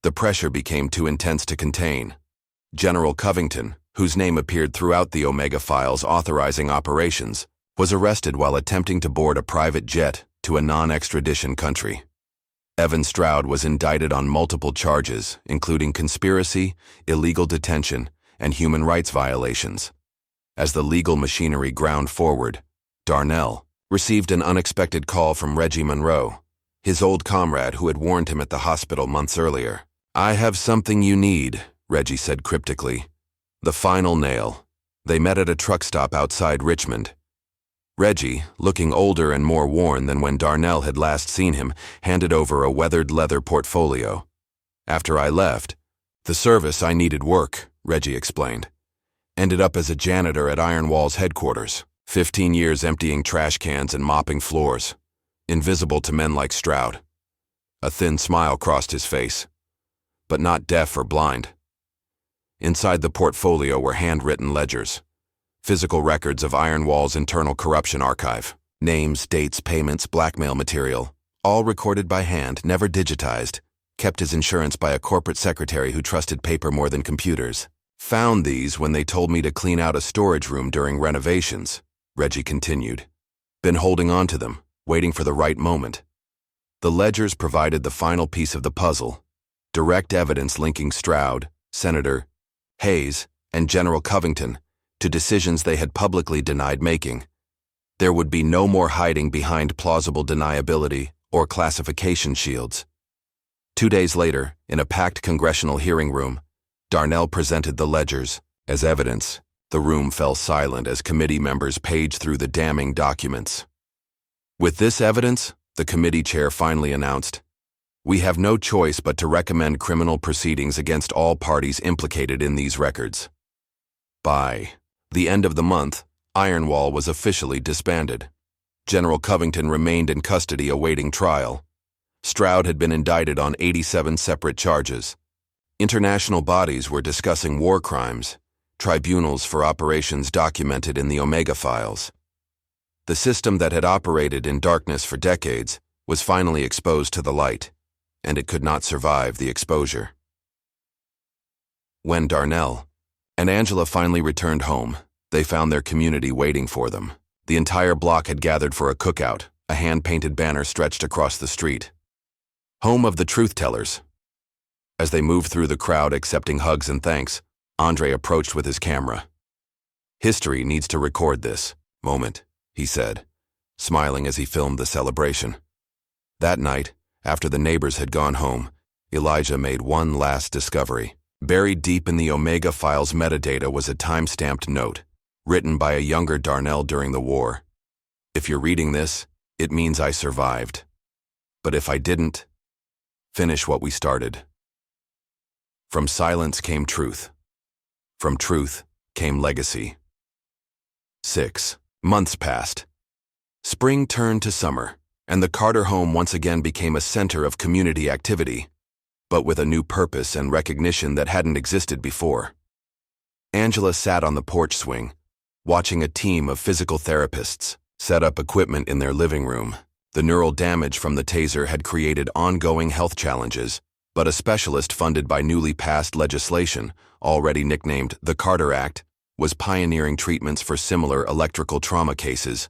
The pressure became too intense to contain. General Covington, whose name appeared throughout the Omega files authorizing operations, was arrested while attempting to board a private jet to a non-extradition country. Evan Stroud was indicted on multiple charges, including conspiracy, illegal detention, and human rights violations. As the legal machinery ground forward, Darnell received an unexpected call from Reggie Monroe, his old comrade who had warned him at the hospital months earlier. "I have something you need," Reggie said cryptically. "The final nail." They met at a truck stop outside Richmond. Reggie, looking older and more worn than when Darnell had last seen him, handed over a weathered leather portfolio. "After I left, the service I needed work," Reggie explained. "Ended up as a janitor at Iron Wall's headquarters. 15 years emptying trash cans and mopping floors. Invisible to men like Stroud." A thin smile crossed his face. "But not deaf or blind." Inside the portfolio were handwritten ledgers. Physical records of Iron Wall's internal corruption archive. Names, dates, payments, blackmail material. All recorded by hand, never digitized. Kept as insurance by a corporate secretary who trusted paper more than computers. "Found these when they told me to clean out a storage room during renovations," Reggie continued. "Been holding on to them, waiting for the right moment." The ledgers provided the final piece of the puzzle. Direct evidence linking Stroud, Senator Hayes, and General Covington to decisions they had publicly denied making. There would be no more hiding behind plausible deniability or classification shields. 2 days later, in a packed congressional hearing room, Darnell presented the ledgers as evidence. The room fell silent as committee members paged through the damning documents. "With this evidence," the committee chair finally announced, We have no choice but to recommend criminal proceedings against all parties implicated in these records. By the end of the month, Ironwall was officially disbanded. General Covington remained in custody awaiting trial. Stroud had been indicted on 87 separate charges. International bodies were discussing war crimes, tribunals for operations documented in the Omega files. The system that had operated in darkness for decades was finally exposed to the light, and it could not survive the exposure. When Darnell and Angela finally returned home, they found their community waiting for them. The entire block had gathered for a cookout, a hand-painted banner stretched across the street. Home of the Truth Tellers. As they moved through the crowd accepting hugs and thanks, Andre approached with his camera. "History needs to record this moment," he said, smiling as he filmed the celebration. That night, after the neighbors had gone home, Elijah made one last discovery. Buried deep in the Omega files metadata was a time-stamped note, written by a younger Darnell during the war. "If you're reading this, it means I survived. But if I didn't, finish what we started." From silence came truth. From truth came legacy. 6 months passed. Spring turned to summer, and the Carter home once again became a center of community activity, but with a new purpose and recognition that hadn't existed before. Angela sat on the porch swing, watching a team of physical therapists set up equipment in their living room. The neural damage from the taser had created ongoing health challenges, but a specialist funded by newly passed legislation, already nicknamed the Carter Act, was pioneering treatments for similar electrical trauma cases.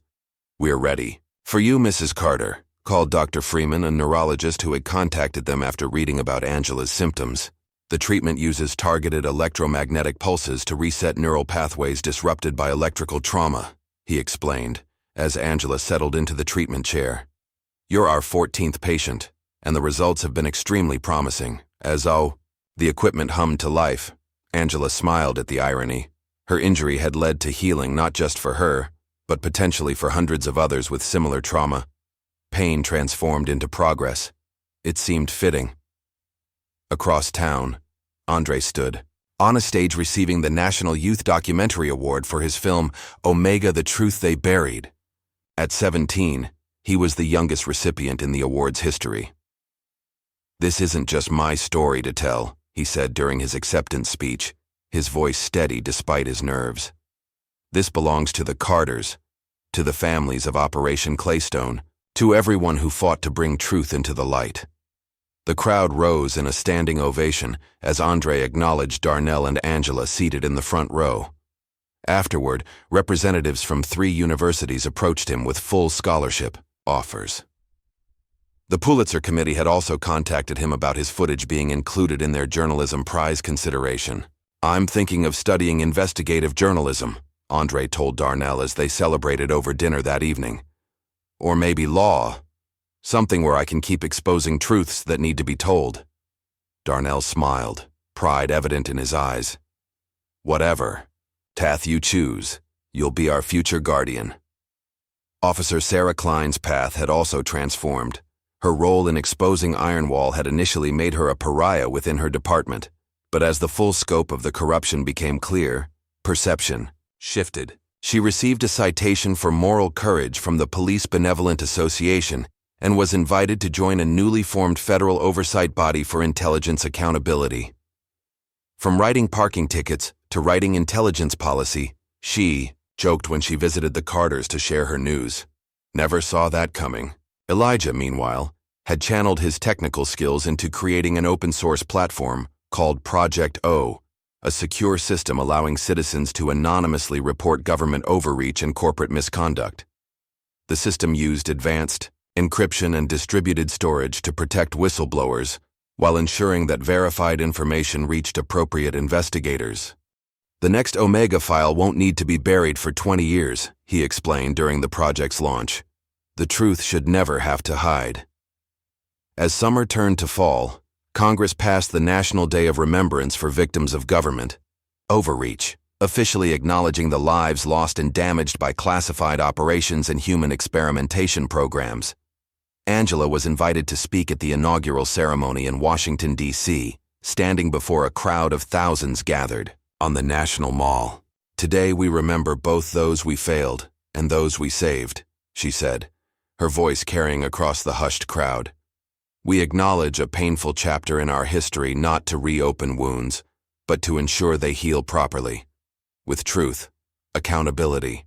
"We're ready for you, Mrs. Carter," called Dr. Freeman, a neurologist who had contacted them after reading about Angela's symptoms. The treatment uses targeted electromagnetic pulses to reset neural pathways disrupted by electrical trauma, he explained, as Angela settled into the treatment chair. "You're our 14th patient, and the results have been extremely promising." The equipment hummed to life. Angela smiled at the irony. Her injury had led to healing not just for her, but potentially for hundreds of others with similar trauma. Pain transformed into progress. It seemed fitting. Across town, Andre stood, on a stage receiving the National Youth Documentary Award for his film Omega: The Truth They Buried. At 17, he was the youngest recipient in the award's history. "This isn't just my story to tell," he said during his acceptance speech, his voice steady despite his nerves. "This belongs to the Carters, to the families of Operation Claystone, to everyone who fought to bring truth into the light." The crowd rose in a standing ovation as Andre acknowledged Darnell and Angela seated in the front row. Afterward, representatives from 3 universities approached him with full scholarship offers. The Pulitzer Committee had also contacted him about his footage being included in their journalism prize consideration. "I'm thinking of studying investigative journalism," Andre told Darnell as they celebrated over dinner that evening. "Or maybe law. Something where I can keep exposing truths that need to be told." Darnell smiled, pride evident in his eyes. "Whatever path you choose, you'll be our future guardian." Officer Sarah Klein's path had also transformed. Her role in exposing Ironwall had initially made her a pariah within her department, but as the full scope of the corruption became clear, perception shifted. She received a citation for moral courage from the Police Benevolent Association and was invited to join a newly formed federal oversight body for intelligence accountability. From writing parking tickets to writing intelligence policy, she joked when she visited the Carters to share her news. Never saw that coming. Elijah, meanwhile, had channeled his technical skills into creating an open-source platform called Project O, a secure system allowing citizens to anonymously report government overreach and corporate misconduct. The system used advanced encryption and distributed storage to protect whistleblowers while ensuring that verified information reached appropriate investigators. "The next Omega file won't need to be buried for 20 years, he explained during the project's launch. "The truth should never have to hide." As summer turned to fall, Congress passed the National Day of Remembrance for Victims of Government Overreach, officially acknowledging the lives lost and damaged by classified operations and human experimentation programs. Angela was invited to speak at the inaugural ceremony in Washington, D.C., standing before a crowd of thousands gathered on the National Mall. "Today we remember both those we failed and those we saved," she said, her voice carrying across the hushed crowd. "We acknowledge a painful chapter in our history, not to reopen wounds, but to ensure they heal properly, with truth, accountability,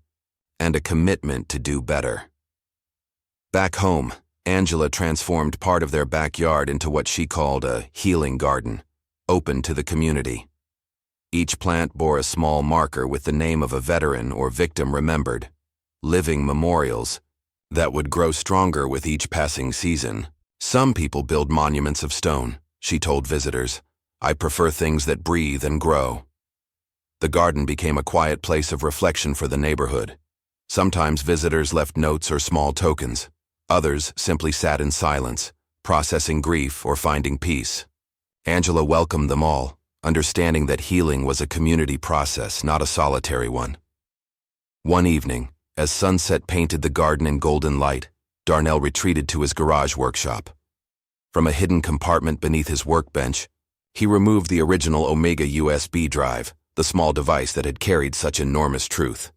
and a commitment to do better." Back home, Angela transformed part of their backyard into what she called a healing garden, open to the community. Each plant bore a small marker with the name of a veteran or victim remembered, living memorials that would grow stronger with each passing season. "Some people build monuments of stone," she told visitors. "I prefer things that breathe and grow." The garden became a quiet place of reflection for the neighborhood. Sometimes visitors left notes or small tokens. Others simply sat in silence, processing grief or finding peace. Angela welcomed them all, understanding that healing was a community process, not a solitary one. One evening, as sunset painted the garden in golden light, Darnell retreated to his garage workshop. From a hidden compartment beneath his workbench, he removed the original Omega USB drive, the small device that had carried such enormous truth.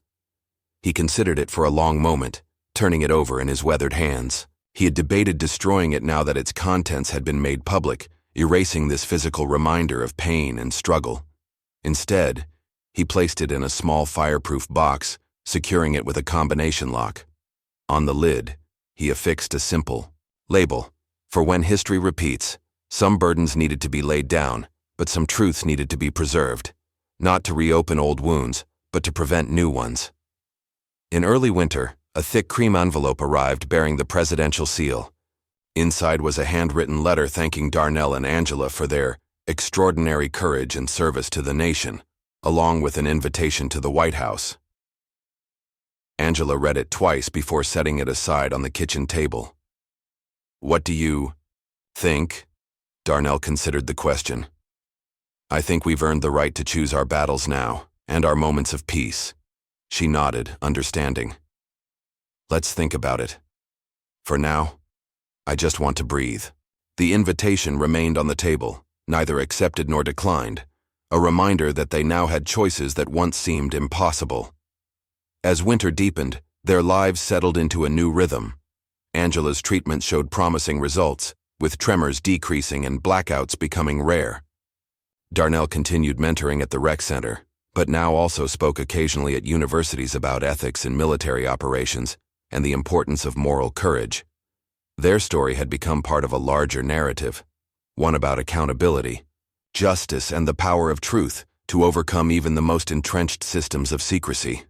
He considered it for a long moment, turning it over in his weathered hands. He had debated destroying it now that its contents had been made public, erasing this physical reminder of pain and struggle. Instead, he placed it in a small fireproof box, securing it with a combination lock. On the lid, he affixed a simple label. For when history repeats, some burdens needed to be laid down, but some truths needed to be preserved, not to reopen old wounds, but to prevent new ones. In early winter, a thick cream envelope arrived bearing the presidential seal. Inside was a handwritten letter thanking Darnell and Angela for their extraordinary courage and service to the nation, along with an invitation to the White House. Angela read it twice before setting it aside on the kitchen table. "What do you think?" Darnell considered the question. "I think we've earned the right to choose our battles now, and our moments of peace." She nodded, understanding. "Let's think about it. For now, I just want to breathe." The invitation remained on the table, neither accepted nor declined, a reminder that they now had choices that once seemed impossible. As winter deepened, their lives settled into a new rhythm. Angela's treatment showed promising results, with tremors decreasing and blackouts becoming rare. Darnell continued mentoring at the rec center, but now also spoke occasionally at universities about ethics in military operations and the importance of moral courage. Their story had become part of a larger narrative, one about accountability, justice, and the power of truth to overcome even the most entrenched systems of secrecy.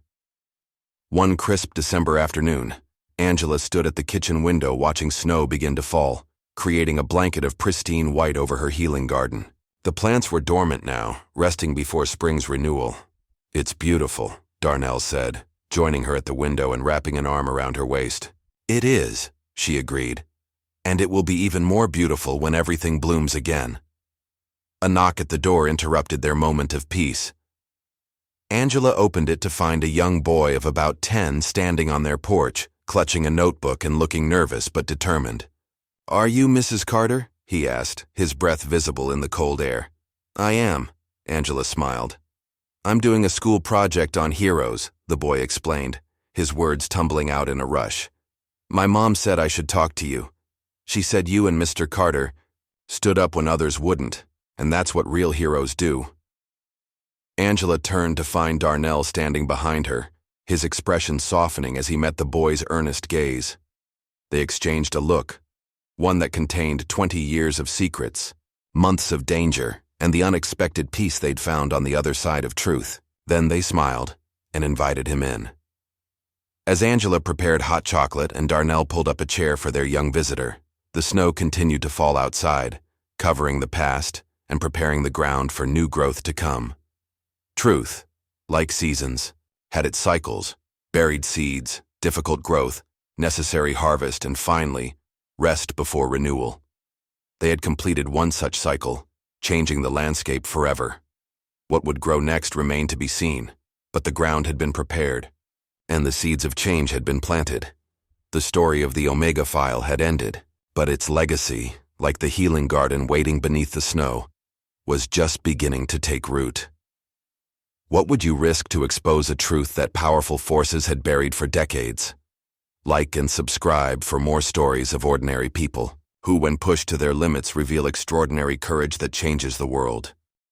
One crisp December afternoon, Angela stood at the kitchen window watching snow begin to fall, creating a blanket of pristine white over her healing garden. The plants were dormant now, resting before spring's renewal. "It's beautiful," Darnell said, joining her at the window and wrapping an arm around her waist. "It is," she agreed, "and it will be even more beautiful when everything blooms again." A knock at the door interrupted their moment of peace. Angela opened it to find a young boy of about 10 standing on their porch, clutching a notebook and looking nervous but determined. "Are you Mrs. Carter?" he asked, his breath visible in the cold air. "I am," Angela smiled. "I'm doing a school project on heroes," the boy explained, his words tumbling out in a rush. "My mom said I should talk to you. She said you and Mr. Carter stood up when others wouldn't, and that's what real heroes do." Angela turned to find Darnell standing behind her, his expression softening as he met the boy's earnest gaze. They exchanged a look, one that contained 20 years of secrets, months of danger, and the unexpected peace they'd found on the other side of truth. Then they smiled and invited him in. As Angela prepared hot chocolate and Darnell pulled up a chair for their young visitor, the snow continued to fall outside, covering the past and preparing the ground for new growth to come. Truth, like seasons, had its cycles: buried seeds, difficult growth, necessary harvest, and finally, rest before renewal. They had completed one such cycle, changing the landscape forever. What would grow next remained to be seen, but the ground had been prepared, and the seeds of change had been planted. The story of the Omega File had ended, but its legacy, like the healing garden waiting beneath the snow, was just beginning to take root. What would you risk to expose a truth that powerful forces had buried for decades? Like and subscribe for more stories of ordinary people who, when pushed to their limits, reveal extraordinary courage that changes the world.